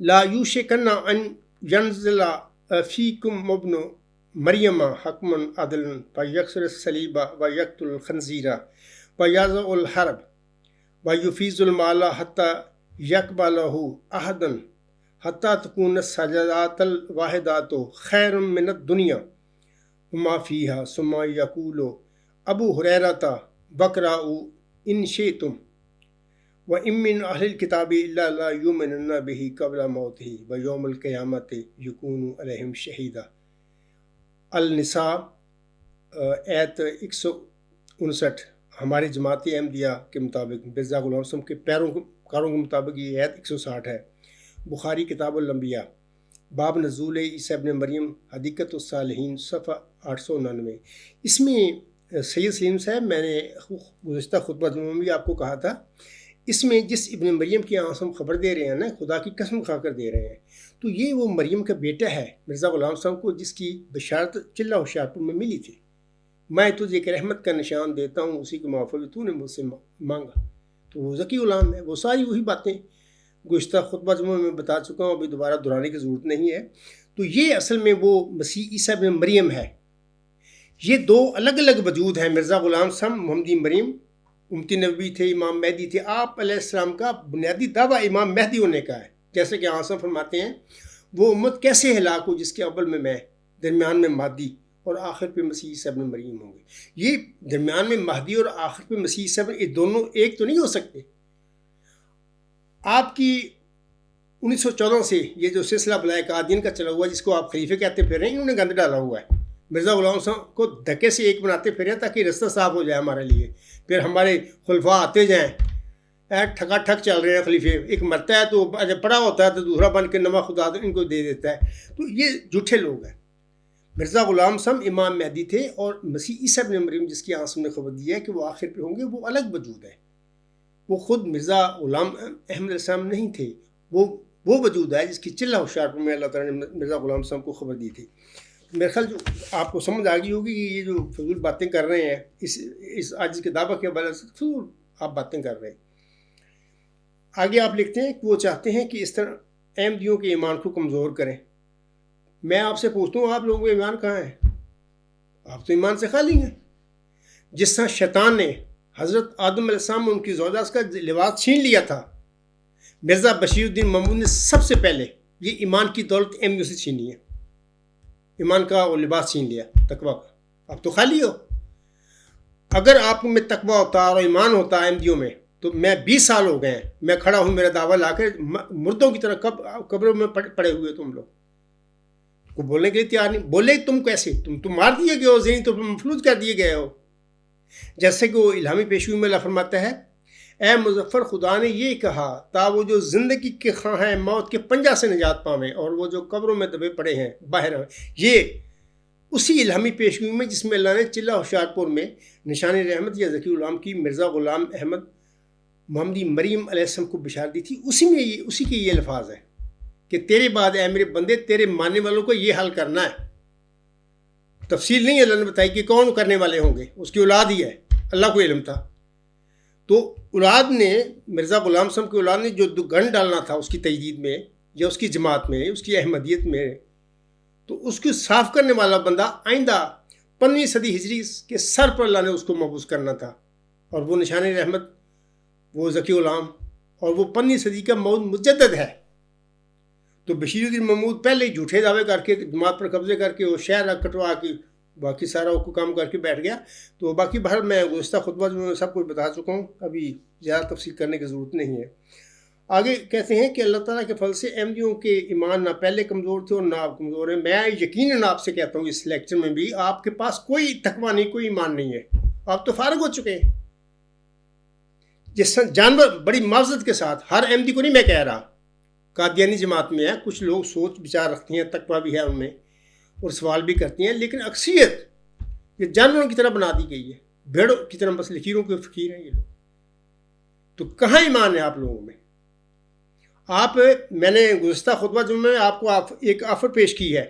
لا یوشکن ان ینزل فیکم ابن مریم حکما عدلا فیکسر الصلیب ویقتل الخنزیر ویضع الحرب ویفیض المال حتی یقبلہ احدا حتی تکون السجدات الواحدات خیر من الدنیا وما فیہا ثم یقول ابو ہریرہ وقرؤوا ان شئتم وَإِن مِّنْ أَهْلِ الْكِتَابِ إِلَّا لَا يُؤْمِنُنَّ بِهِ قَبْلَ مَوْتِهِ وَيَوْمَ الْقِيَامَةِ يَكُونُ عَلَيْهِمْ شَهِيدًا. النساء آیت 159 ہماری جماعت احمدیہ کے مطابق مرزا غلام حسن کے پیروکاروں کے مطابق یہ آیت 160 ہے. بخاری کتاب الانبیاء باب نزول عیسیٰ ابن مریم حدیقۃ الصالحین صفحہ 899. اس میں سید سلیم صاحب، میں نے گزشتہ خطبہ جمعہ میں بھی آپ کو کہا تھا، اس میں جس ابن مریم کی ہم خبر دے رہے ہیں نا، خدا کی قسم کھا کر دے رہے ہیں، تو یہ وہ مریم کا بیٹا ہے مرزا غلام صاحب کو، جس کی بشارت چلہ ہوشیارپور میں ملی تھی. میں تجھے ایک رحمت کا نشان دیتا ہوں، اسی کے موافق تو نے مجھ سے مانگا. تو وہ ذکی غلام ہے. وہ ساری وہی باتیں گزشتہ خطبہ جمعہ میں بتا چکا ہوں، ابھی دوبارہ دہرانے کی ضرورت نہیں ہے. تو یہ اصل میں وہ مسیح عیسیٰ ابن مریم ہے. یہ دو الگ الگ وجود ہیں. مرزا غلام صاحب محمدی مریم امتی نبی تھے، امام مہدی تھے. آپ علیہ السلام کا بنیادی دعویٰ امام مہدی ہونے کا ہے. جیسے کہ آسم فرماتے ہیں وہ امت کیسے ہلاک ہو جس کے اول میں درمیان میں مہدی اور آخر پہ مسیح عیسیٰ ابن مریم ہوں گے. یہ درمیان میں مہدی اور آخر پہ مسیح عیسیٰ ابن، یہ دونوں ایک تو نہیں ہو سکتے. آپ کی 1914 سے یہ جو سلسلہ بلائے قادیان کا چلا ہوا ہے، جس کو آپ خلیفے کہتے پھر رہے ہیں، انہوں نے گند ڈالا ہوا ہے. مرزا غلام صاحب کو دھکے سے ایک بناتے پھر ہیں تاکہ رستہ صاف ہو جائے ہمارے لیے. پھر ہمارے خلفاء آتے جائیں، ٹھکا ٹھک چل رہے ہیں خلیفے. ایک مرتا ہے تو جب پڑا ہوتا ہے تو دوسرا بن کے نواں خدا ان کو دے دیتا ہے. تو یہ جھوٹے لوگ ہیں. مرزا غلام صاحب امام مہدی تھے، اور مسیح عیسیٰ ابن مریم جس کی آسم نے خبر دی ہے کہ وہ آخر پہ ہوں گے، وہ الگ وجود ہے. وہ خود مرزا غلام احمد علیہ السلام نہیں تھے. وہ وجود ہے جس کی چلہ ہوشیارپور میں اللہ تعالیٰ نے مرزا غلام صاحب کو خبر دی تھی. میرے خیال جو آپ کو سمجھ آ گئی ہوگی کہ یہ جو فضول باتیں کر رہے ہیں، اس عاجز کے دعویٰ کے حوالے سے فضول آپ باتیں کر رہے ہیں. آگے آپ لکھتے ہیں کہ وہ چاہتے ہیں کہ اس طرح احمدیوں کے ایمان کو کمزور کریں. میں آپ سے پوچھتا ہوں، آپ لوگوں کا ایمان کہاں ہے؟ آپ تو ایمان سے خالی ہیں. جس طرح شیطان نے حضرت آدم علیہ السلام ان کی زوجہ کا لباس چھین لیا تھا، مرزا بشیر الدین محمود نے سب سے پہلے یہ ایمان کی دولت احمدیوں سے چھینی ہے. ایمان کا وہ لباس چھین لیا، تقویٰ کا. آپ تو خالی ہو. اگر آپ میں تقویٰ ہوتا اور ایمان ہوتا احمدیوں میں، تو میں 20 سال ہو گئے ہیں میں کھڑا ہوں میرا دعویٰ لا کے، مردوں کی طرح قبروں میں پڑے ہوئے تم لوگ کو بولنے کے لیے تیار نہیں. بولے تم کیسے؟ تم مار دیے گئے ہو، ذہنی طور پر مفلوج کر دیے گئے ہو. جیسے کہ وہ الہامی پیشگی میں اللہ فرماتا ہے، اے مظفر خدا نے یہ کہا تا وہ جو زندگی کے خواہ ہیں موت کے پنجہ سے نجات پاویں، اور وہ جو قبروں میں دبے پڑے ہیں باہر آئیں. یہ اسی الہامی پیشگی میں جس میں اللہ نے چلہ ہوشیارپور میں نشان رحمت یا ذکی غلام کی مرزا غلام احمد محمدی مریم علیہ السلام کو بشارت دی تھی، اسی کے یہ الفاظ ہیں کہ تیرے بعد اے میرے بندے تیرے ماننے والوں کو یہ حل کرنا ہے. تفصیل نہیں اللہ نے بتائی کہ کون کرنے والے ہوں گے، اس کی اولاد ہی ہے، اللہ کو علم تھا. تو اولاد نے، مرزا غلام صاحب کی اولاد نے جو گن ڈالنا تھا اس کی تجدید میں یا اس کی جماعت میں، اس کی احمدیت میں، تو اس کو صاف کرنے والا بندہ آئندہ 15ویں صدی ہجری کے سر پر اللہ نے اس کو مبعوث کرنا تھا. اور وہ نشان رحمت، وہ ذکی غلام، اور وہ 15ویں صدی کا موعود مجدد ہے. تو بشیر الدین محمود پہلے جھوٹے دعوے کر کے جماعت پر قبضے کر کے وہ شہر کٹوا کے باقی سارا کو کام کر کے بیٹھ گیا. تو باقی بہر میں گزشتہ خطبہ جو میں سب کچھ بتا چکا ہوں، ابھی زیادہ تفصیل کرنے کی ضرورت نہیں ہے. آگے کہتے ہیں کہ اللہ تعالیٰ کے فضل سے احمدیوں کے ایمان نہ پہلے کمزور تھے اور نہ آپ کمزور ہیں. میں یقیناً آپ سے کہتا ہوں اس لیکچر میں بھی، آپ کے پاس کوئی تقویٰ نہیں، کوئی ایمان نہیں ہے. آپ تو فارغ ہو چکے ہیں. جس جانور بڑی معذرت کے ساتھ، ہر احمدی کو نہیں میں کہہ رہا، قادیانی جماعت میں ہے کچھ لوگ سوچ بچار رکھتے ہیں، تقویٰ بھی ہے ان میں، اور سوال بھی کرتی ہیں، لیکن اکثریت یہ جانوروں کی طرح بنا دی گئی ہے، بھیڑوں کی طرح، بس لکیروں کے فقیر ہیں یہ لوگ. تو کہاں ایمان ہے آپ لوگوں میں؟ میں نے گزشتہ خطبہ جمعہ میں آپ کو ایک آفر پیش کی ہے،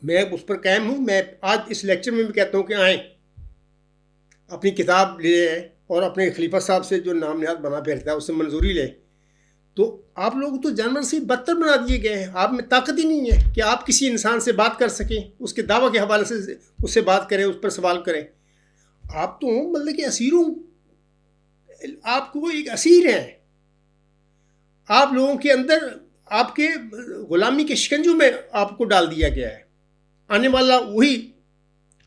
میں اس پر قائم ہوں. میں آج اس لیکچر میں بھی کہتا ہوں کہ آئیں، اپنی کتاب لے آئیں اور اپنے خلیفہ صاحب سے جو نام نہاد بنا پھیرتا ہے اس سے منظوری لیں. تو آپ لوگ تو جانور سے بدتر بنا دیے گئے ہیں. آپ میں طاقت ہی نہیں ہے کہ آپ کسی انسان سے بات کر سکیں، اس کے دعویٰ کے حوالے سے اس سے بات کریں، اس پر سوال کریں. آپ تو مطلب کہ اسیروں، آپ کو ایک اسیر ہیں. آپ لوگوں کے اندر آپ کے غلامی کے شکنجوں میں آپ کو ڈال دیا گیا ہے. آنے والا وہی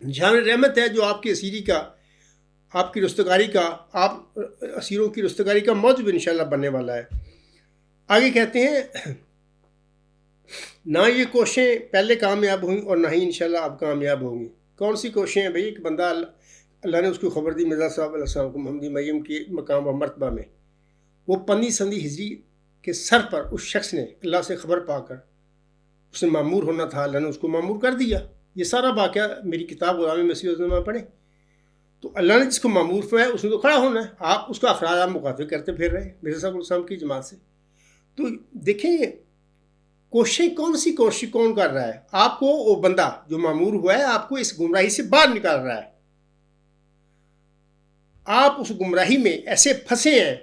جان رحمت ہے جو آپ کی اسیری کا، آپ کی رستگاری کا، آپ اسیروں کی رستگاری کا موجب انشاءاللہ بننے والا ہے. آگے کہتے ہیں نہ یہ کوششیں پہلے کامیاب ہوئیں اور نہ ہی انشاءاللہ اب کامیاب ہوں گی. کون سی کوششیں ہیں بھائی؟ ایک بندہ اللہ نے اس کو خبر دی، مرزا صاحب علیہ السلام کو محمدی مریم کے مقام و مرتبہ میں، وہ 15 ہجری کے سر پر اس شخص نے اللہ سے خبر پا کر، اسے معمور ہونا تھا، اللہ نے اس کو معمور کر دیا. یہ سارا واقعہ میری کتاب غلام مسیح الزمان پڑھیں. تو اللہ نے جس کو معمور فرمایا اس نے تو کھڑا ہونا ہے. آپ اس کا افراد آپ مخاطب کرتے پھر رہے مرزا صاحب علیہ السلام کی جماعت سے. تو دیکھیں کوششیں کون سی کوشش کون کر رہا ہے؟ آپ کو وہ بندہ جو معمور ہوا ہے آپ کو اس گمراہی سے باہر نکال رہا ہے. آپ اس گمراہی میں ایسے پھنسے ہیں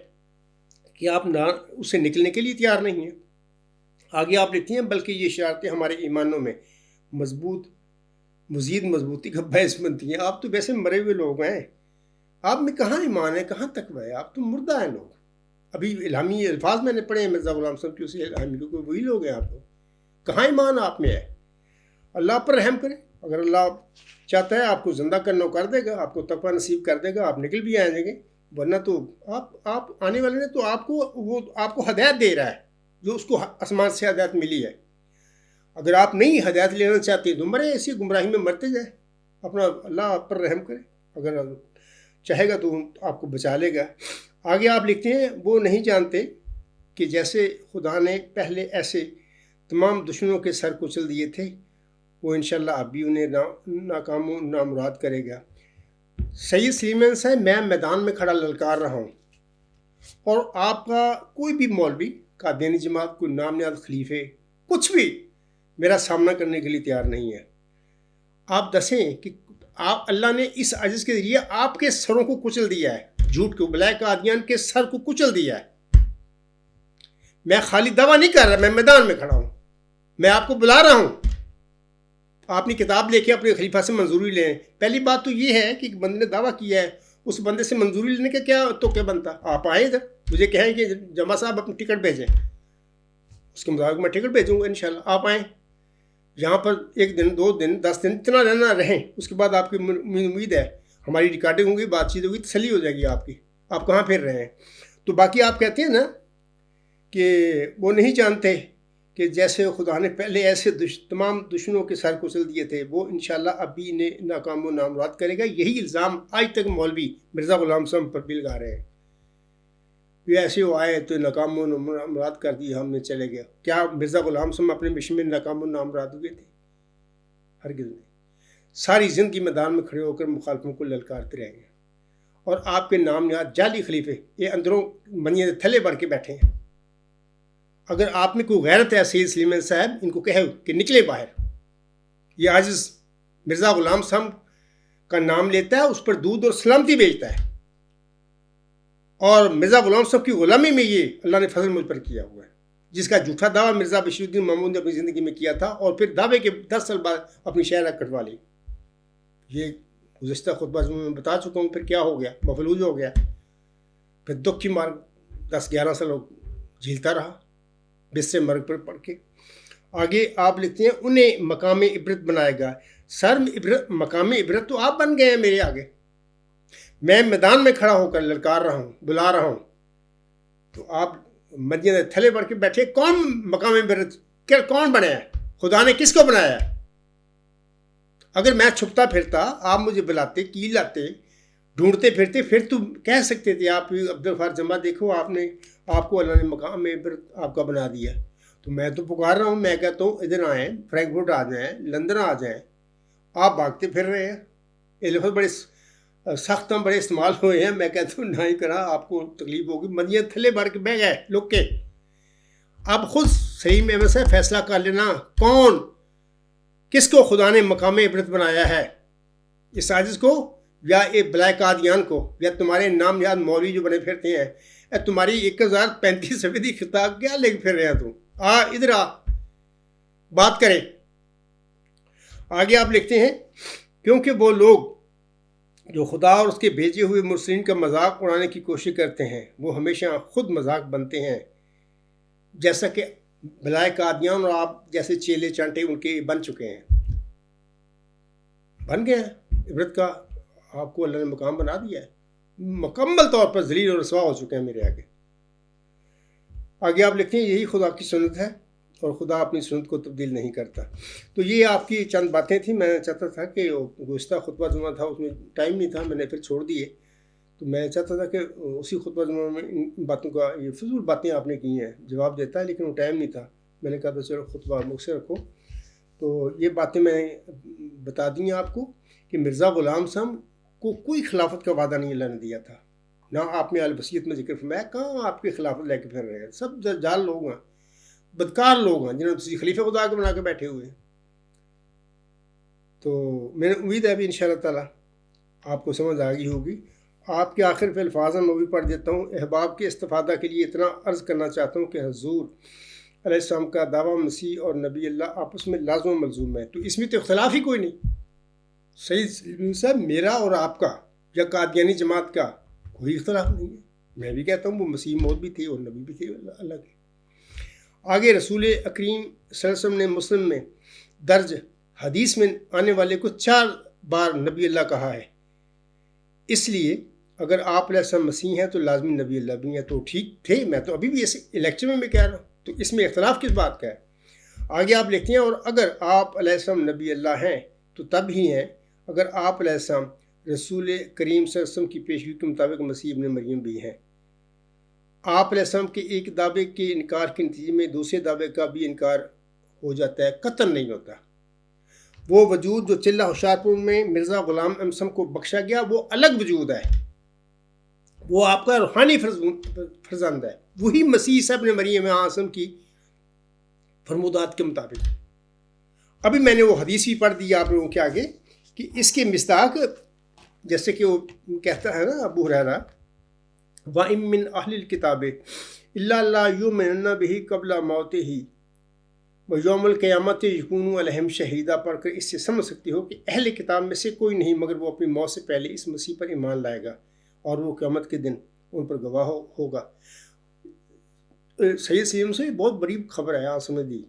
کہ آپ نہ اس سے نکلنے کے لیے تیار نہیں ہیں. آگے آپ لکھتی ہیں بلکہ یہ شرارتیں ہمارے ایمانوں میں مزید مضبوطی کا باعث بنتی ہیں. آپ تو ویسے مرے ہوئے لوگ ہیں، آپ میں کہاں ایمان ہے، کہاں تقویٰ ہے؟ آپ تو مردہ ہیں لوگ. ابھی الہامی الفاظ میں نے پڑھے ہیں مرزا غلام صاحب کی، اسی الہامی کو وہی لوگ ہیں. آپ لوگ کہاں ایمان آپ میں ہے؟ اللہ پر رحم کرے. اگر اللہ چاہتا ہے آپ کو زندہ کرنا کر دے گا، آپ کو تقویٰ نصیب کر دے گا، آپ نکل بھی آئیں گے. ورنہ تو آپ آنے والے نے تو آپ کو ہدایت دے رہا ہے جو اس کو آسمان سے ہدایت ملی ہے. اگر آپ نہیں ہدایت لینا چاہتے تو مرے ایسی گمراہی میں مرتے جائے. اپنا اللہ آپ پر رحم کرے، اگر چاہے گا تو آپ کو بچا لے گا. آگے آپ لکھتے ہیں وہ نہیں جانتے کہ جیسے خدا نے پہلے ایسے تمام دشمنوں کے سر کچل دیے تھے، وہ انشاءاللہ اب بھی انہیں ناکام و نامراد کرے گا. سید سلیمان صاحب میں میدان میں کھڑا للکار رہا ہوں، اور آپ کا کوئی بھی مولوی، قادیانی جماعت، کوئی نام نہاد خلیفے، کچھ بھی میرا سامنا کرنے کے لیے تیار نہیں ہے. آپ دسیں کہ اللہ نے اس عجز کے ذریعے آپ کے سروں کو کچل دیا ہے، جھوٹ کو بلائے قادیان کے سر کو کچل دیا ہے. میں خالی دعویٰ نہیں کر رہا، میں میدان میں کھڑا ہوں، میں آپ کو بلا رہا ہوں. آپ نے کتاب لے کے اپنے خلیفہ سے منظوری لیں. پہلی بات تو یہ ہے کہ ایک بندے نے دعویٰ کیا ہے، اس بندے سے منظوری لینے کا کیا بنتا؟ آپ آئیں ادھر، مجھے کہیں کہ جمع صاحب اپنی ٹکٹ بھیجیں، اس کے مطابق میں ٹکٹ بھیجوں گا انشاءاللہ. آپ آئیں یہاں پر 1 دن 2 دن 10 دن اتنا رہنا رہیں. اس کے بعد آپ کی امید ہے ہماری ریکارڈنگ ہوگی، بات چیت ہوگی، تسلی ہو جائے گی آپ کی. آپ کہاں پھر رہے ہیں؟ تو باقی آپ کہتے ہیں نا کہ وہ نہیں جانتے کہ جیسے خدا نے پہلے ایسے تمام دشمنوں کے سر کچل دیے تھے، وہ انشاءاللہ ابھی انہیں ناکام و نامراد کرے گا. یہی الزام آج تک مولوی مرزا غلام صاحب پر بھی لگا رہے ہیں. یہ ایسے وہ آئے تو ناکام و نامراد کر دیا، ہم نے چلے گیا. کیا مرزا غلام صاحب اپنے مشن میں ناکام و نامراد ہوئے تھے؟ ہرگز نہیں. ساری زندگی میدان میں کھڑے ہو کر مخالفوں کو للکارتے رہے ہیں. اور آپ کے نام نہاد جعلی خلیفے یہ اندروں منیے تھلے بڑھ کے بیٹھے ہیں. اگر آپ میں کوئی غیرت ہے سید سلیمان صاحب، ان کو کہو کہ نکلے باہر. یہ عاجز مرزا غلام صاحب کا نام لیتا ہے، اس پر دودھ اور سلامتی بیچتا ہے، اور مرزا غلام صاحب کی غلامی میں یہ اللہ نے فضل مجھ پر کیا ہوا ہے، جس کا جھوٹا دعویٰ مرزا بشیر الدین محمود نے اپنی زندگی میں کیا تھا، اور پھر دعوے کے 10 سال بعد اپنی شہرہ کٹوا لی. یہ گزشتہ خطبہ میں بتا چکا ہوں. پھر کیا ہو گیا؟ مفلوج ہو گیا، پھر دکھ کی مار 10-11 سال جھیلتا رہا بس سے مرگ پر پڑھ کے. آگے آپ لکھتے ہیں انہیں مقام عبرت بنائے گا. سر مقام عبرت تو آپ بن گئے ہیں میرے آگے. میں میدان میں کھڑا ہو کر للکار رہا ہوں، بلا رہا ہوں، تو آپ مدینہ تھلے بڑھ کے بیٹھے. کون مقام عبرت کون بنایا ہے؟ خدا نے کس کو بنایا ہے؟ اگر میں چھپتا پھرتا، آپ مجھے بلاتے، کی لاتے، ڈھونڈتے پھرتے، پھر تو کہہ سکتے تھے آپ عبدالغفار جمعہ دیکھو آپ کو اللہ نے مقام عبرت آپ کا بنا دیا. تو میں تو پکار رہا ہوں، میں کہتا ہوں ادھر آئیں، فرینکفرٹ آ جائیں، لندن آ جائیں، آپ بھاگتے پھر رہے ہیں، یہ لفظ بڑے سخت بڑے استعمال ہوئے ہیں، میں کہتا ہوں نہ ہی کرا، آپ کو تکلیف ہوگی، مدینے تھلے بھر کے بہ گئے لوگ کے۔ اب خود صحیح میں سے فیصلہ کر لینا کون کس کو خدا نے مقام عبرت بنایا ہے، اس عاجز کو یا ایک بلائے قادیان کو، یا تمہارے نام یاد مولوی جو بنے پھرتے ہیں، تمہاری 1035 صفحے خطاب کیا لے کے پھر رہے ہیں تم، ادھر آ بات کریں۔ آگے آپ لکھتے ہیں کیونکہ وہ لوگ جو خدا اور اس کے بھیجے ہوئے مرسلین کا مذاق اڑانے کی کوشش کرتے ہیں وہ ہمیشہ خود مذاق بنتے ہیں، جیسا کہ بلائے قادیان اور آپ جیسے چیلے چانٹے ان کے بن چکے ہیں، بن گئے ہیں، عبرت کا آپ کو اللہ نے مقام بنا دیا ہے، مکمل طور پر ذلیل اور رسوا ہو چکے ہیں میرے آگے۔ آگے آپ لکھتے ہیں یہی خدا کی سنت ہے اور خدا اپنی سنت کو تبدیل نہیں کرتا۔ تو یہ آپ کی چند باتیں تھیں، میں چاہتا تھا کہ گزشتہ خطبہ جمعہ تھا، اس میں ٹائم نہیں تھا، میں نے پھر چھوڑ دیے، تو میں چاہتا تھا کہ اسی خطبہ جمعہ میں ان باتوں کا، یہ فضول باتیں آپ نے کی ہیں، جواب دیتا ہے، لیکن وہ ٹائم نہیں تھا، میں نے کہا تو چلو خطبہ مختصر رکھو۔ تو یہ باتیں میں بتا دی ہیں آپ کو کہ مرزا غلام صاحب کو کوئی خلافت کا وعدہ نہیں اللہ نے دیا تھا، نہ آپ نے الوصیت میں ذکر فرمایا، کہاں آپ کی خلافت لے کے پھر رہے ہیں، سب جال لوگ ہیں، بدکار لوگ ہیں جنہوں نے خلیفہ خدا کے بنا کے بیٹھے ہوئے ہیں۔ تو میں امید ہے ابھی انشاءاللہ تعالیٰ آپ کو سمجھ آ گئی ہوگی۔ آپ کے آخر پہ الفاظ میں بھی پڑھ دیتا ہوں۔ احباب کے استفادہ کے لیے اتنا عرض کرنا چاہتا ہوں کہ حضور علیہ السلام کا دعویٰ مسیح اور نبی اللہ آپس میں لازم و ملزوم ہے، تو اس میں تو اختلاف ہی کوئی نہیں۔ صحیح صاحب میرا اور آپ کا یا قادیانی جماعت کا کوئی اختلاف نہیں ہے، میں بھی کہتا ہوں وہ مسیح موت بھی تھی اور نبی بھی تھے اللہ کے۔ آگے رسول اکریم صلی اللہ علیہ وسلم نے مسلم میں درج حدیث میں آنے والے کو 4 بار نبی اللہ کہا ہے، اس لیے اگر آپ علیہ السلام مسیح ہیں تو لازمی نبی اللہ بھی ہیں، تو ٹھیک تھے، میں تو ابھی بھی ایسے لیکچر میں کہہ رہا ہوں، تو اس میں اختلاف کس بات کا ہے؟ آگے آپ لکھتے ہیں اور اگر آپ علیہ السلام نبی اللہ ہیں تو تب ہی ہیں اگر آپ علیہ السلام رسول کریم صلی اللہ علیہ وسلم کی پیشگی کے مطابق مسیح ابن مریم بھی ہیں۔ آپ علیہ السلام کے ایک دعوے کے انکار کے نتیجے میں دوسرے دعوے کا بھی انکار ہو جاتا ہے، قطعاً نہیں ہوتا۔ وہ وجود جو چلہ ہوشیارپور میں مرزا غلام امسم کو بخشا گیا وہ الگ وجود ہے، وہ آپ کا روحانی فرزند ہے، وہی مسیح عیسیٰ ابن مریم اعظم کی فرمودات کے مطابق۔ ابھی میں نے وہ حدیث بھی پڑھ دی آپ لوگوں کے آگے کہ اس کے مصداق جیسے کہ وہ کہتا ہے نا ابو ہریرہ وَإِن مِّنْ أَهْلِ الْكِتَابِ إِلَّا لَا يُؤْمِنُونَ بِهِ قَبْلَ مَوْتِهِ وَيَوْمَ الْقِيَامَةِ يَكُونُ عَلَيْهِمْ شَهِيدًا، پڑھ کر اس سے سمجھ سکتے ہو کہ اہل کتاب میں سے کوئی نہیں مگر وہ اپنی موت سے پہلے اس مسیح پر ایمان لائے گا اور وہ قیامت کے دن ان پر گواہ ہوگا۔ سید سیم سے بہت بڑی خبر ہے، آپ سمجھ لی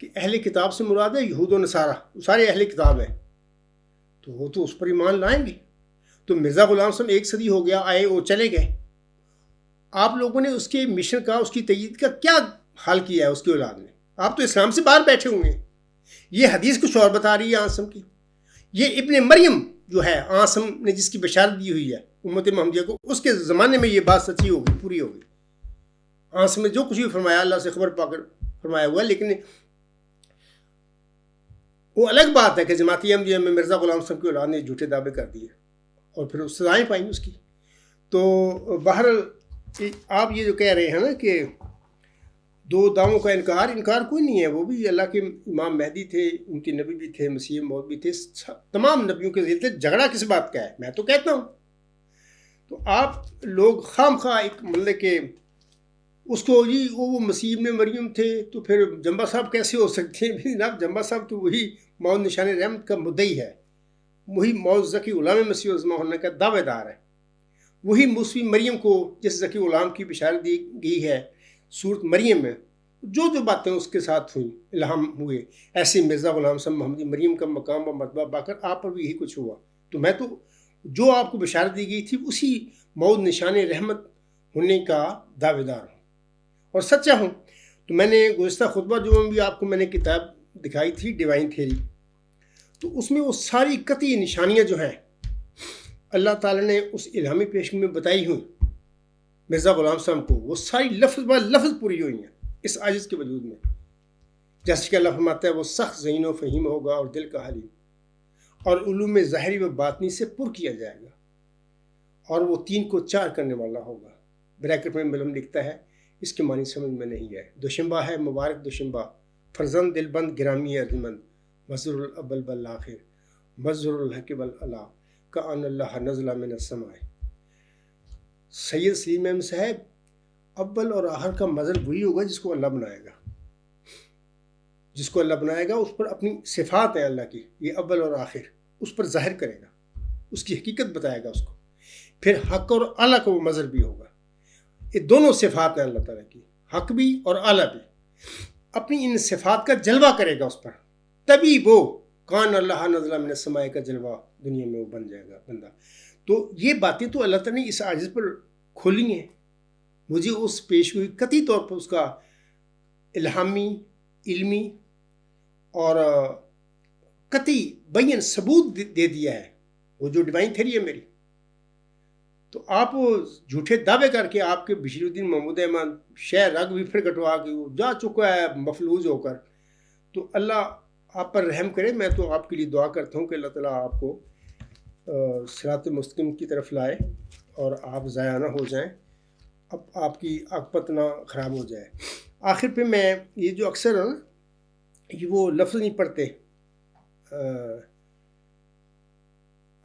کہ اہل کتاب سے مراد ہے یہود و نصارہ، سارے اہل کتاب ہیں، تو وہ تو اس پر ایمان لائیں گے۔ تو مرزا غلام صاحب 1 صدی ہو گیا آئے، وہ چلے گئے، آپ لوگوں نے اس کے مشن کا، اس کی تجدید کا کیا حال کیا ہے اس کی اولاد نے؟ آپ تو اسلام سے باہر بیٹھے ہوئے ہیں۔ یہ حدیث کچھ اور بتا رہی ہے عاصم کی، یہ ابن مریم جو ہے عاصم نے جس کی بشارت دی ہوئی ہے امت محمدیہ کو، اس کے زمانے میں یہ بات سچی ہوگی، پوری ہوگی۔ عاصم نے جو کچھ بھی فرمایا اللہ سے خبر پا کر فرمایا ہوا ہے، لیکن وہ الگ بات ہے کہ جماعتی احمدیہ میں مرزا غلام صاحب کی اولاد نے جھوٹے دعوے کر دیے اور پھر سزائیں پائیں اس کی۔ تو بہرحال آپ یہ جو کہہ رہے ہیں نا کہ 2 دعووں کا انکار کوئی نہیں ہے، وہ بھی اللہ کے امام مہدی تھے، ان کے نبی بھی تھے، مسیح موعود بھی تھے، تمام نبیوں کے ذریعے تھے، جھگڑا کس بات کا ہے؟ میں تو کہتا ہوں تو آپ لوگ خام خواہ ایک مطلب کہ اس کو جی وہ مسیح ابن مریم تھے تو پھر جنبہ صاحب کیسے ہو سکتے ہیں؟ جناب جنبہ صاحب تو وہی موعود نشان رحمت کا مدعی ہے، وہی موعود ذکی غلام مسیح الزما ہونے کا دعوے دار ہے، وہی موسوی مریم کو جس ذکی غلام کی بشارت دی گئی ہے سورت مریم میں، جو باتیں اس کے ساتھ ہوئیں الہام ہوئے، ایسے مرزا غلام صاحب محمدی مریم کا مقام و مرتبہ پا کر آپ پر بھی یہی کچھ ہوا۔ تو میں تو جو آپ کو بشارت دی گئی تھی اسی موعود نشان رحمت ہونے کا دعوے دار ہوں اور سچا ہوں۔ تو میں نے گزشتہ خطبہ جو بھی آپ کو میں نے کتاب دکھائی تھی ڈیوائن تھیری، تو اس میں وہ ساری قطعی نشانیاں جو ہیں اللہ تعالیٰ نے اس الہامی پیشگی میں بتائی ہوئی مرزا غلام صاحب کو، وہ ساری لفظ بہ لفظ پوری ہوئی ہیں۔ اس عاجز کے وجود میں. جیسے کہ اللہ فرماتا ہے وہ سخت ذہین و فہیم ہوگا اور دل کا حلیم، اور علوم ظاہری و باطنی سے پر کیا جائے گا، اور وہ 3 کو 4 کرنے والا ہوگا. بریکٹ میں ملم لکھتا ہے اس کے معنی سمجھ میں نہیں ہے. دوشنبہ ہے مبارک دوشنبہ، فرزند دل بند گرامی ارجمند، مظہر الاول بالآخر، مظہر الحق والاعلیٰ، کأن اللہ نزل من السماء. سید سلیم احمد صاحب، اول اور آخر کا مظہر وہی ہوگا جس کو اللہ بنائے گا. جس کو اللہ بنائے گا اس پر اپنی صفات ہیں اللہ کی، یہ اول اور آخر اس پر ظاہر کرے گا، اس کی حقیقت بتائے گا اس کو. پھر حق اور اعلیٰ کا وہ مظہر بھی ہوگا. یہ دونوں صفات ہیں اللہ تعالیٰ کی، حق بھی اور اعلیٰ بھی. اپنی ان صفات کا جلوہ کرے گا اس پر، تبھی وہ کان اللہ نزل من السماء کا جلوہ دنیا میں وہ بن جائے گا بندہ. تو یہ باتیں تو اللہ تعالیٰ نے اس عاجز پر کھولی ہیں. مجھے اس پیش ہوئی قطعی طور پر اس کا الہامی، علمی اور قطعی بین ثبوت دے دیا ہے، وہ جو ڈیوائن تھیری ہے میری. تو آپ جھوٹے دعوے کر کے آپ کے بشیر الدین محمود احمد شہ رگ بھی پھر کٹوا کے وہ جا چکا ہے مفلوج ہو کر. تو اللہ آپ پر رحم کرے. میں تو آپ کے لیے دعا کرتا ہوں کہ اللہ تعالیٰ آپ کو صراط مستقیم کی طرف لائے اور آپ ضائع نہ ہو جائیں، اب آپ کی عاقبت نہ خراب ہو جائے. آخر پہ میں یہ جو اکثر یہ وہ لفظ نہیں پڑھتے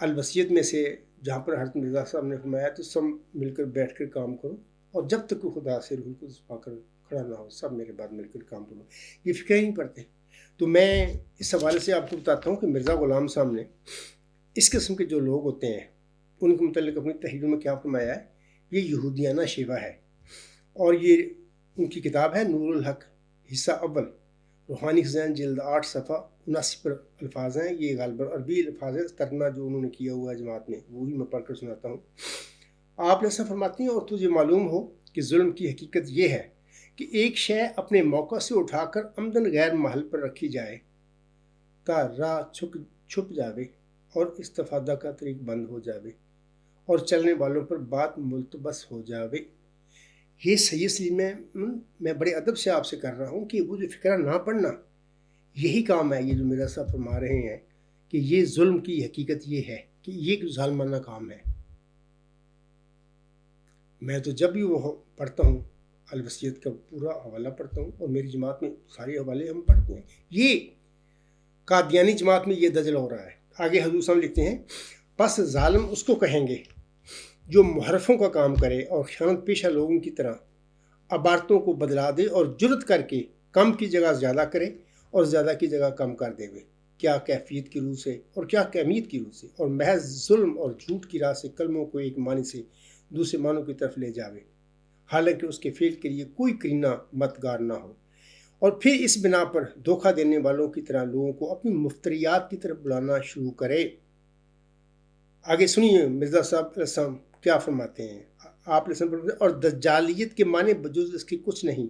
الوصیت میں سے جہاں پر حضرت مرزا صاحب نے فرمایا تو سب مل کر بیٹھ کر کام کرو، اور جب تک کہ خدا سے روح القدس پا کر کھڑا نہ ہو سب میرے بعد مل کر کام کرو. یہ فکر ہی نہیں پڑتے. تو میں اس حوالے سے آپ کو بتاتا ہوں کہ مرزا غلام صاحب نے اس قسم کے جو لوگ ہوتے ہیں ان کے متعلق اپنی تحریروں میں کیا فرمایا ہے. یہ یہودیانہ شیوہ ہے، اور یہ ان کی کتاب ہے نور الحق حصہ اول، روحانی خزان جلد 8 صفحہ 79 پر الفاظ ہیں. یہ غالباً عربی الفاظ ہیں، ترجمہ جو انہوں نے کیا ہوا ہے جماعت میں وہی میں پڑھ کر سناتا ہوں. آپ نے ایسا فرماتی ہیں اور تجھے معلوم ہو کہ ظلم کی حقیقت یہ ہے کہ ایک شے اپنے موقع سے اٹھا کر عمدن غیر محل پر رکھی جائے تا راہ چھپ جاوے اور استفادہ کا طریق بند ہو جاوے اور چلنے والوں پر بات ملتبس ہو جاوے. یہ سید سلیم میں بڑے ادب سے آپ سے کر رہا ہوں کہ وہ جو فکرہ نہ پڑھنا یہی کام ہے. یہ جو میرا صاحب فرما رہے ہیں کہ یہ ظلم کی حقیقت یہ ہے کہ یہ ظالمانہ کام ہے. میں تو جب بھی وہ پڑھتا ہوں الوصیت کا پورا حوالہ پڑھتا ہوں، اور میری جماعت میں سارے حوالے ہم پڑھتے ہیں. یہ قادیانی جماعت میں یہ دجل ہو رہا ہے. آگے حضور صاحب لکھتے ہیں پس ظالم اس کو کہیں گے جو محرفوں کا کام کرے اور خیانت پیشہ لوگوں کی طرح عبارتوں کو بدلا دے اور جرت کر کے کم کی جگہ زیادہ کرے اور زیادہ کی جگہ کم کر دے. کیا کیفیت کی روح سے اور کیا کمیت کی روح سے، اور محض ظلم اور جھوٹ کی راہ سے کلموں کو ایک معنی سے دوسرے معنوں کی طرف لے جاوے، حالانکہ اس کے فعل کے لیے کوئی کرینہ مددگار نہ ہو، اور پھر اس بنا پر دھوکہ دینے والوں کی طرح لوگوں کو اپنی مفتریات کی طرف بلانا شروع کرے. آگے سنیے مرزا صاحب علیہ السلام کیا فرماتے ہیں. آپ علیہ السلام اور دجالیت کے معنی بجز اس کی کچھ نہیں،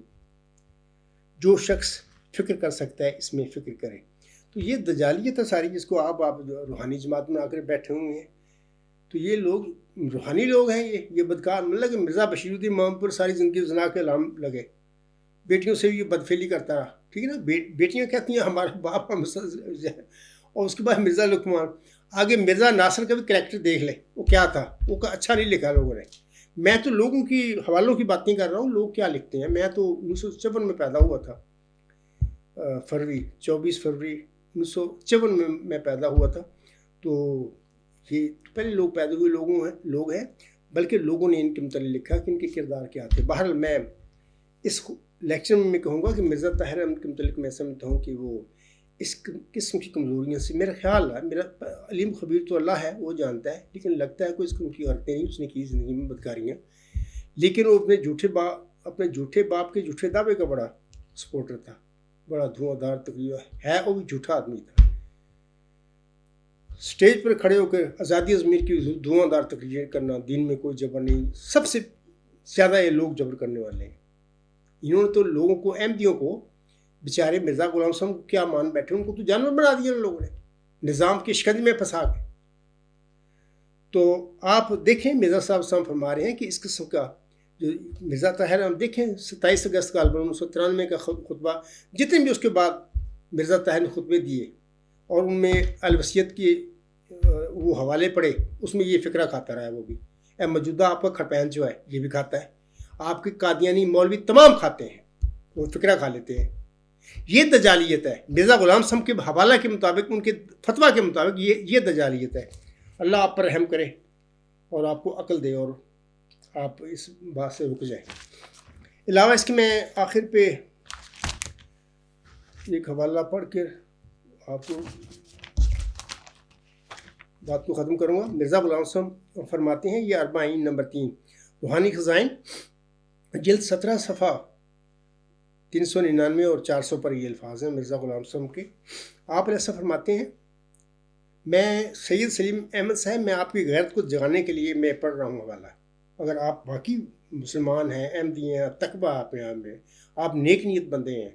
جو شخص فکر کر سکتا ہے اس میں فکر کرے. تو یہ دجالیت ہے ساری جس کو آپ جو روحانی جماعت میں آ کر بیٹھے ہوئے ہیں. تو یہ لوگ روحانی لوگ ہیں، یہ بدکار. مطلب کہ مرزا بشیر الدین محمد پر ساری زندگی زنا کے الہام لگے، بیٹیوں سے بھی یہ بدفعلی کرتا رہا. ٹھیک ہے نا، بیٹیاں کہتی ہیں ہمارا باپ ہم، اور اس کے بعد مرزا لقمان. آگے مرزا ناصر کا بھی کریکٹر دیکھ لیں وہ کیا تھا، وہ اچھا نہیں لکھا لوگوں نے. میں تو لوگوں کی حوالوں کی باتیں کر رہا ہوں، لوگ کیا لکھتے ہیں. میں تو 1954 میں پیدا ہوا تھا، 24 فروری 1954 میں پیدا ہوا تھا. تو یہ پہلے لوگ پیدا ہوئے لوگ ہیں، بلکہ لوگوں نے ان کے متعلق لکھا کہ ان کے کردار کیا تھے. بہرحال میں اس لیکچر میں کہوں گا کہ مرزا طاہر احمد کے متعلق میں سمجھتا ہوں کہ وہ اس قسم کی کمزوریاں سے، میرا خیال ہے، میرا علیم خبیر تو اللہ ہے وہ جانتا ہے، لیکن لگتا ہے کوئی اس قسم کی حرکتیں نہیں اس نے کی زندگی میں، بدکاریاں. لیکن وہ اپنے جھوٹے باپ کے جھوٹے دعوے کا بڑا سپورٹر تھا، بڑا دھواں دار تقریر ہے، وہ بھی جھوٹا آدمی تھا. سٹیج پر کھڑے ہو کر آزادی ضمیر کی دھواں دار تقریر کرنا، دین میں کوئی جبر نہیں. سب سے زیادہ یہ لوگ جبر کرنے والے ہیں. انہوں نے تو لوگوں کو، احمدیوں کو، بیچارے مرزا غلام صاحب کو کیا مان بیٹھے، ان کو تو جانور بنا دیا ان لوگوں نے نظام کی شکنج میں پھنسا کے. تو آپ دیکھیں مرزا صاحب فرما رہے ہیں کہ اس قسم کا جو مرزا طاہر ہم دیکھیں 27 اگست کا 1993 کا خطبہ، جتنے بھی اس کے بعد مرزا طاہر نے خطبے دیے اور ان میں الوصیت کی وہ حوالے پڑے، اس میں یہ فکرہ کھاتا رہا ہے وہ بھی. موجودہ آپ کا کھڑپین جو ہے یہ بھی کھاتا ہے، آپ کے قادیانی مولوی تمام کھاتے ہیں، وہ فکرہ کھا لیتے ہیں. یہ دجالیت ہے. مرزا غلام صاحب کے حوالہ کے مطابق، ان کے فتویٰ کے مطابق یہ دجالیت ہے. اللہ آپ پر رحم کرے اور آپ کو عقل دے اور آپ اس بات سے رک جائیں. علاوہ اس کے میں آخر پہ ایک حوالہ پڑھ کے آپ کو بات کو ختم کروں گا. مرزا غلام صاحب فرماتے ہیں، یہ 40 نمبر 3 روحانی خزائن جلد 17 صفحہ 399 اور 400 پر یہ الفاظ ہیں مرزا غلام صاحب کے. آپ ایسا فرماتے ہیں، میں سید سلیم احمد صاحب، میں آپ کی غیرت کو جگانے کے لیے میں پڑھ رہا ہوں حوالہ. اگر آپ باقی مسلمان ہیں، احمدی ہیں، تقویٰ آپ یہاں میں، آپ نیک نیت بندے ہیں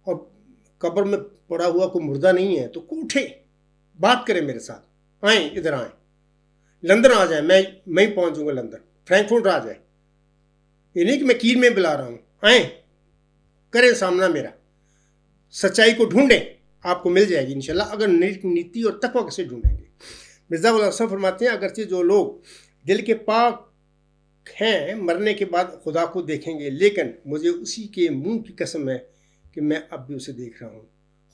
اور قبر میں پڑا ہوا کوئی مردہ نہیں ہے، تو اٹھے بات کریں میرے ساتھ، آئیں ادھر آئیں، لندن آ جائیں، میں ہی پہنچوں گا لندن، فرینکفرٹ آ جائیں. یہ نہیں کہ میں کیل میں بلا رہا ہوں، آئیں کریں سامنا میرا، سچائی کو ڈھونڈیں، آپ کو مل جائے گی انشاءاللہ، اگر نیتی اور تقویٰ سے ڈھونڈیں گے. مرزا غلام صاحب فرماتے ہیں، اگرچہ جو لوگ دل کے پاک ہیں مرنے کے بعد خدا کو دیکھیں گے، لیکن مجھے اسی کے منہ کی قسم ہے کہ میں اب بھی اسے دیکھ رہا ہوں.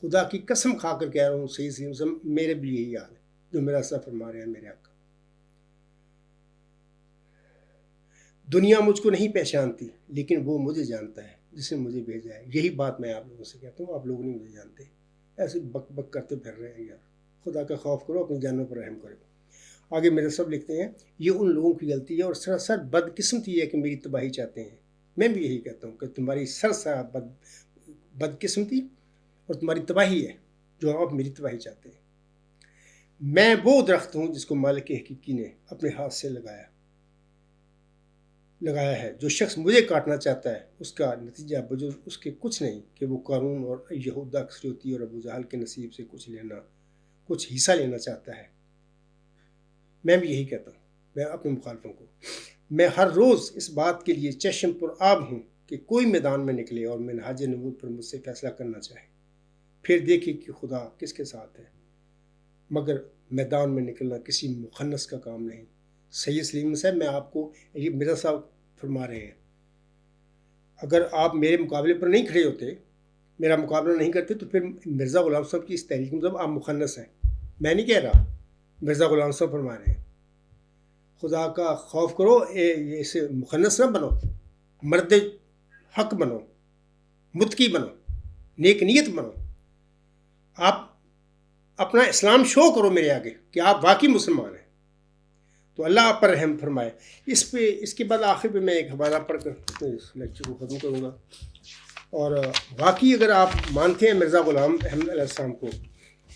خدا کی قسم کھا کر کہہ رہا ہوں، صحیح صحیح میرے بھی یہی حال ہے جو میرا صاحب فرما رہے ہیں میرے آقا. دنیا مجھ کو نہیں پہچانتی، لیکن وہ مجھے جانتا ہے جس نے مجھے بھیجا ہے. یہی بات میں آپ لوگوں سے کہتا ہوں، آپ لوگ نہیں مجھے جانتے، ایسے بک بک کرتے پھر رہے ہیں. یار خدا کا خوف کرو، اپنی جانوں پر رحم کرو. آگے میرے سب لکھتے ہیں، یہ ان لوگوں کی غلطی ہے اور سراسر بدقسمتی ہے کہ میری تباہی چاہتے ہیں. میں بھی یہی کہتا ہوں کہ تمہاری سراسر بدقسمتی اور تمہاری تباہی ہے جو آپ میری تباہی چاہتے ہیں. میں وہ درخت ہوں جس کو مالک حقیقی نے اپنے ہاتھ سے لگایا ہے. جو شخص مجھے کاٹنا چاہتا ہے اس کا نتیجہ بجز اس کے کچھ نہیں کہ وہ قارون اور یہودا اکثریتی اور ابو جہل کے نصیب سے کچھ حصہ لینا چاہتا ہے. میں بھی یہی کہتا ہوں، میں اپنے مخالفوں کو، میں ہر روز اس بات کے لیے چشم پر آب ہوں کہ کوئی میدان میں نکلے اور منہاج نبوت پر مجھ سے فیصلہ کرنا چاہے، پھر دیکھے کہ خدا کس کے ساتھ ہے. مگر میدان میں نکلنا کسی مخنث کا کام نہیں. سید سلیم صاحب، میں آپ کو، یہ مرزا صاحب فرما رہے ہیں، اگر آپ میرے مقابلے پر نہیں کھڑے ہوتے، میرا مقابلہ نہیں کرتے، تو پھر مرزا غلام صاحب کی اس تحریک مطلب آپ مخنث ہیں. میں نہیں کہہ رہا، مرزا غلام صاحب فرما رہے ہیں. خدا کا خوف کرو، اسے مخنث نہ بنو، مرد حق بنو، متقی بنو، نیک نیت بنو. آپ اپنا اسلام شو کرو میرے آگے کہ آپ واقعی مسلمان ہیں، تو اللہ آپ پر رحم فرمائے. اس کے بعد آخر پہ میں ایک حوالہ پڑھ کر اس لیکچر کو ختم کروں گا. اور واقعی اگر آپ مانتے ہیں مرزا غلام احمد علیہ السلام کو،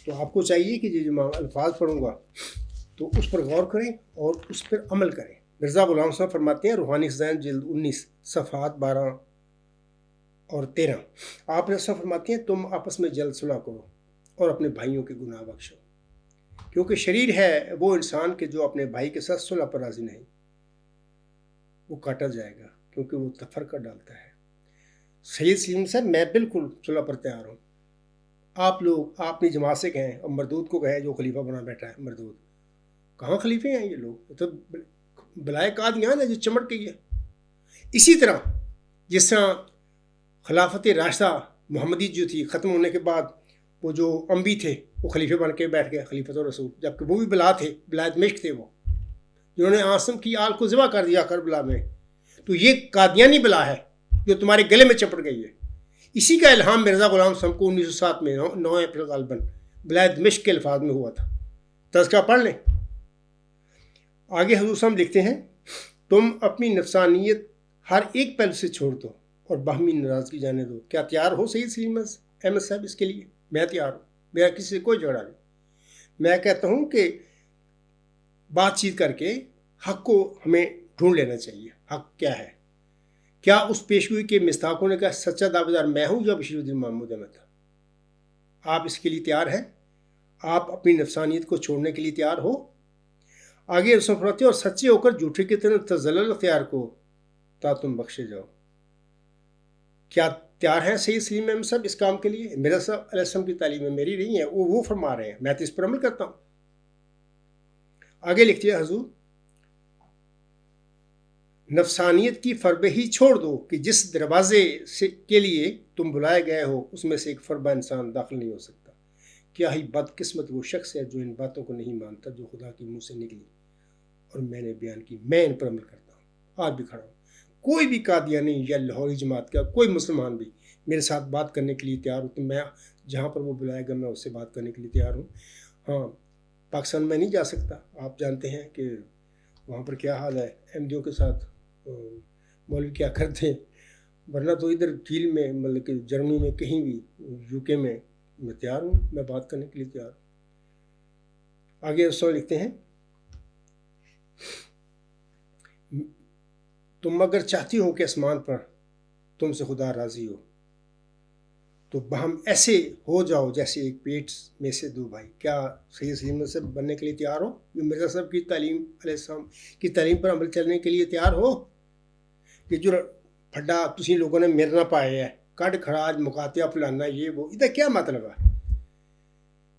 تو آپ کو چاہیے کہ جو میں الفاظ پڑھوں گا تو اس پر غور کریں اور اس پر عمل کریں. مرزا غلام صاحب فرماتے ہیں، روحانی خزائن جلد 19 صفحات 12 اور 13. آپ ایسا فرماتے ہیں، تم آپس میں جلد صلح کرو اور اپنے بھائیوں کے گناہ بخشو، کیونکہ شریر ہے وہ انسان کے جو اپنے بھائی کے ساتھ صلح پر راضی نہیں، وہ کاٹا جائے گا کیونکہ وہ تفرقہ ڈالتا ہے. سید سلیم صاحب، میں بالکل صلح پر تیار ہوں. آپ لوگ اپنی جماعت سے کہیں اور مردود کو کہیں جو خلیفہ بنا بیٹھا ہے. مردود کہاں خلیفے ہیں یہ لوگ؟ تو بلائے قادیان ہے جو چمٹ گئی ہے. اسی طرح جس طرح خلافت راشدہ محمدی جو تھی ختم ہونے کے بعد وہ جو انبی تھے وہ خلیفے بن کے بیٹھ گئے، خلیفۃ الرسول، جبکہ وہ بھی بلا تھے، بلائے دمشق تھے، وہ جنہوں نے عاصم کی آل کو ذبح کر دیا کربلا میں. تو یہ قادیانی بلا ہے جو تمہارے گلے میں چپٹ گئی ہے. اسی کا الہام مرزا غلام صاحب کو 1907 میں 9 اپریل غالباً بلائے دمشق کے الفاظ میں ہوا تھا. تذکرہ پڑھ لیں. آگے حضور صاحب لکھتے ہیں، تم اپنی نفسانیت ہر ایک پہلو سے چھوڑ دو اور باہمی ناراضگی جانے دو. کیا تیار ہو سید سلیم احمد صاحب اس کے لیے؟ میں تیار ہوں، میرا کسی سے کوئی جھگڑا نہیں. میں کہتا ہوں کہ بات چیت کر کے حق کو ہمیں ڈھونڈ لینا چاہیے. حق کیا ہے؟ کیا اس پیشگوئی کے مستحقوں نے کہا سچا دعویدار میں ہوں یا بشیر الدین محمود احمد؟ آپ اس کے لیے تیار ہیں؟ آپ اپنی نفسانیت کو چھوڑنے کے لیے تیار ہو؟ آگے رسول فرماتے ہیں، اور سچے ہو کر جھوٹے کی طرح تزلل اختیار کو تا تم بخشے جاؤ۔ کیا تیار ہیں سید سلیم احمد صاحب اس کام کے لیے؟ مرزا صاحب علیہ السلام کی تعلیم میری نہیں ہے، وہ فرما رہے ہیں، میں تو اس پر عمل کرتا ہوں۔ آگے لکھتی ہے حضور، نفسانیت کی فربہی چھوڑ دو کہ جس دروازے کے لیے تم بلائے گئے ہو اس میں سے ایک فربہ انسان داخل نہیں ہو سکتا۔ کیا ہی بدقسمت وہ شخص ہے جو ان باتوں کو نہیں مانتا جو خدا کے منہ سے نکلی اور میں نے بیان کی، میں ان پر عمل کرتا ہوں، آج بھی کھڑا ہوں۔ کوئی بھی قادیانی یا لاہوری جماعت کا کوئی مسلمان بھی میرے ساتھ بات کرنے کے لیے تیار ہو تو میں جہاں پر وہ بلائے گا میں اس سے بات کرنے کے لیے تیار ہوں۔ ہاں، پاکستان میں نہیں جا سکتا، آپ جانتے ہیں کہ وہاں پر کیا حال ہے، احمدیوں کے ساتھ مولوی کیا کرتے ہیں، ورنہ تو ادھر کیل میں مطلب کہ جرمنی میں کہیں بھی، یو کے میں تیار ہوں، میں بات کرنے کے لیے تیار ہوں۔ آگے اس لکھتے ہیں، تم اگر چاہتی ہو کہ آسمان پر تم سے خدا راضی ہو تو بہم ایسے ہو جاؤ جیسے ایک پیٹ میں سے دو بھائی۔ کیا سید سلیم سے بننے کے لیے تیار ہو؟ مرزا صاحب کی تعلیم علیہ السلام کی تعلیم پر عمل چلنے کے لیے تیار ہو؟ کہ جو پھڈا تسی لوگوں نے مرنا پائے ہے، کڈ خراج مقاتیہ فلانا یہ وہ، ادھر کیا مطلب ہے؟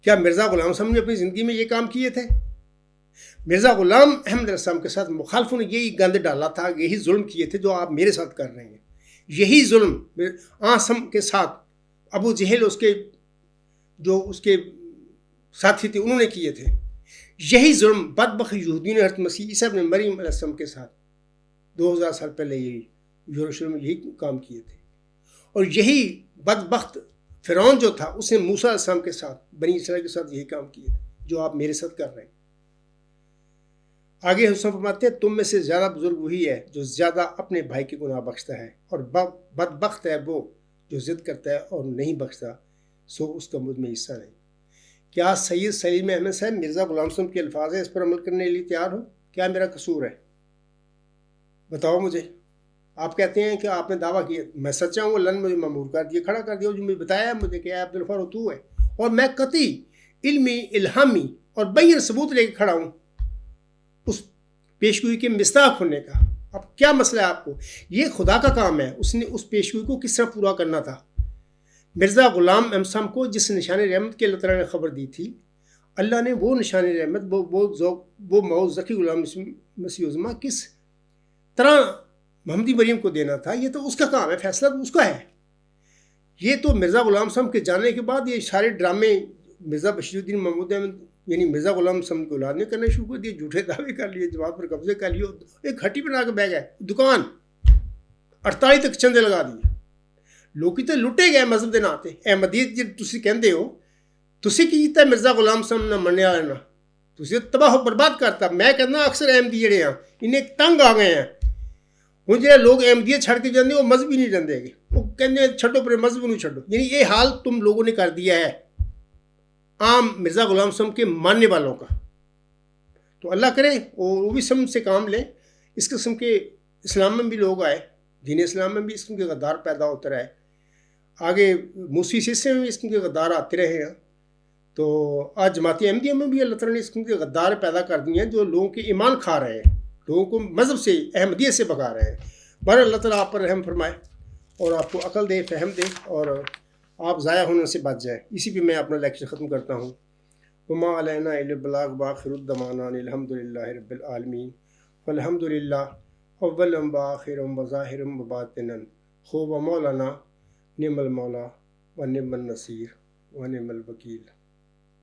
کیا مرزا غلام صاحب نے اپنی زندگی میں یہ کام کیے تھے؟ مرزا غلام احمد علیہ السلام کے ساتھ مخالفوں نے یہی گند ڈالا تھا، یہی ظلم کیے تھے جو آپ میرے ساتھ کر رہے ہیں، یہی ظلم آسم کے ساتھ ابو جہل اس کے ساتھی تھے انہوں نے کیے تھے، یہی ظلم بدبخت یہودیوں نے حضرت مسیح عیسیٰ ابن مریم علیہ السلام کے ساتھ 2000 سال پہلے یہی یروشلم میں یہی کام کیے تھے، اور یہی بدبخت فرعون جو تھا اس نے موسیٰ علیہ السلام کے ساتھ بنی اسرائیل کے ساتھ یہی کام کیے تھے جو آپ میرے ساتھ کر رہے ہیں۔ آگے حسن فرماتے ہیں، تم میں سے زیادہ بزرگ وہی ہے جو زیادہ اپنے بھائی کے گناہ بخشتا ہے، اور بدبخت ہے وہ جو ضد کرتا ہے اور نہیں بخشتا، سو اس کا مجھ میں حصہ نہیں۔ کیا سید سلیم احمد صاحب مرزا غلام صاحب کے الفاظ ہیں اس پر عمل کرنے کے لیے تیار ہو؟ کیا میرا قصور ہے؟ بتاؤ مجھے۔ آپ کہتے ہیں کہ آپ نے دعویٰ کیا، میں سچا ہوں، اللہ نے مجھے مامور کر دیا، کھڑا کر دیا، جو مجھے بتایا ہے مجھے کہ عبدالغفار تو ہے، اور میں قطعی علمی الہامی اور بین ثبوت لے کے کھڑا ہوں اس پیشگوئی کے مصداق ہونے کا۔ اب کیا مسئلہ ہے آپ کو؟ یہ خدا کا کام ہے، اس نے اس پیشگوئی کو کس طرح پورا کرنا تھا۔ مرزا غلام احمد صاحب کو جس نشان رحمت کی اللہ تعالیٰ نے خبر دی تھی، اللہ نے وہ نشان رحمت وہ موز ذکی غلام مسیح عظمہ کس طرح محمدی مریم کو دینا تھا، یہ تو اس کا کام ہے، فیصلہ تو اس کا ہے۔ یہ تو مرزا غلام صاحب کے جانے کے بعد یہ سارے ڈرامے مرزا بشیر الدین محمود احمد یعنی مرزا غلام صاحب کو اولاد نے کرنا شروع کر دیے، جھوٹے دعوے کر لیے، جواب پر قبضے کر لیے، ایک ہٹی بنا کے بہ گئے، دکان 48 تک چندے لگا دیے، لوگ تو لٹے گئے مذہب کے ناتے۔ احمدیت جب تسی کہندے ہو، تسی کی کیتا مرزا غلام صاحب نہ مننے والے نہ، تسی تباہ و برباد کرتا۔ میں کہنا اکثر احمدی جڑے ہیں انہیں تنگ آ گئے ہیں، ہوں جہاں لوگ احمدیت چھڑ کے جاندے وہ مذہب ہی نہیں جاندے گے، وہ کہندے چھڈو پر مذہب نہیں چھڈو، یعنی یہ حال تم لوگوں نے کر دیا ہے عام مرزا غلام صاحب کے ماننے والوں کا۔ تو اللہ کرے وہ بھی سمجھ سے کام لیں، اس قسم کے اسلام میں بھی لوگ آئے، دین اسلام میں بھی اس قسم کے غدار پیدا ہوتے رہے، آگے موسوی سلسلے میں بھی اس قسم کے غدار آتے رہے ہیں، تو آج جماعت احمدیہ میں بھی اللہ تعالیٰ نے اس قسم کے غدار پیدا کر دی ہیں جو لوگوں کے ایمان کھا رہے ہیں، لوگوں کو مذہب سے احمدیت سے بھگا رہے ہیں۔ بہر اللہ تعالیٰ آپ پر رحم فرمائے اور آپ کو عقل دے، فہم دے، اور آپ ضائع ہونے سے بچ جائیں۔ اسی پہ میں اپنا لیکچر ختم کرتا ہوں۔ وما علینا الا البلاغ وآخر الدعوانا الحمد للہ رب العالمین، والحمد للہ اولا وآخرا وظاہرا وباطنا، خوب مولانا نعم المولا ونعم النصیر ونعم الوکیل۔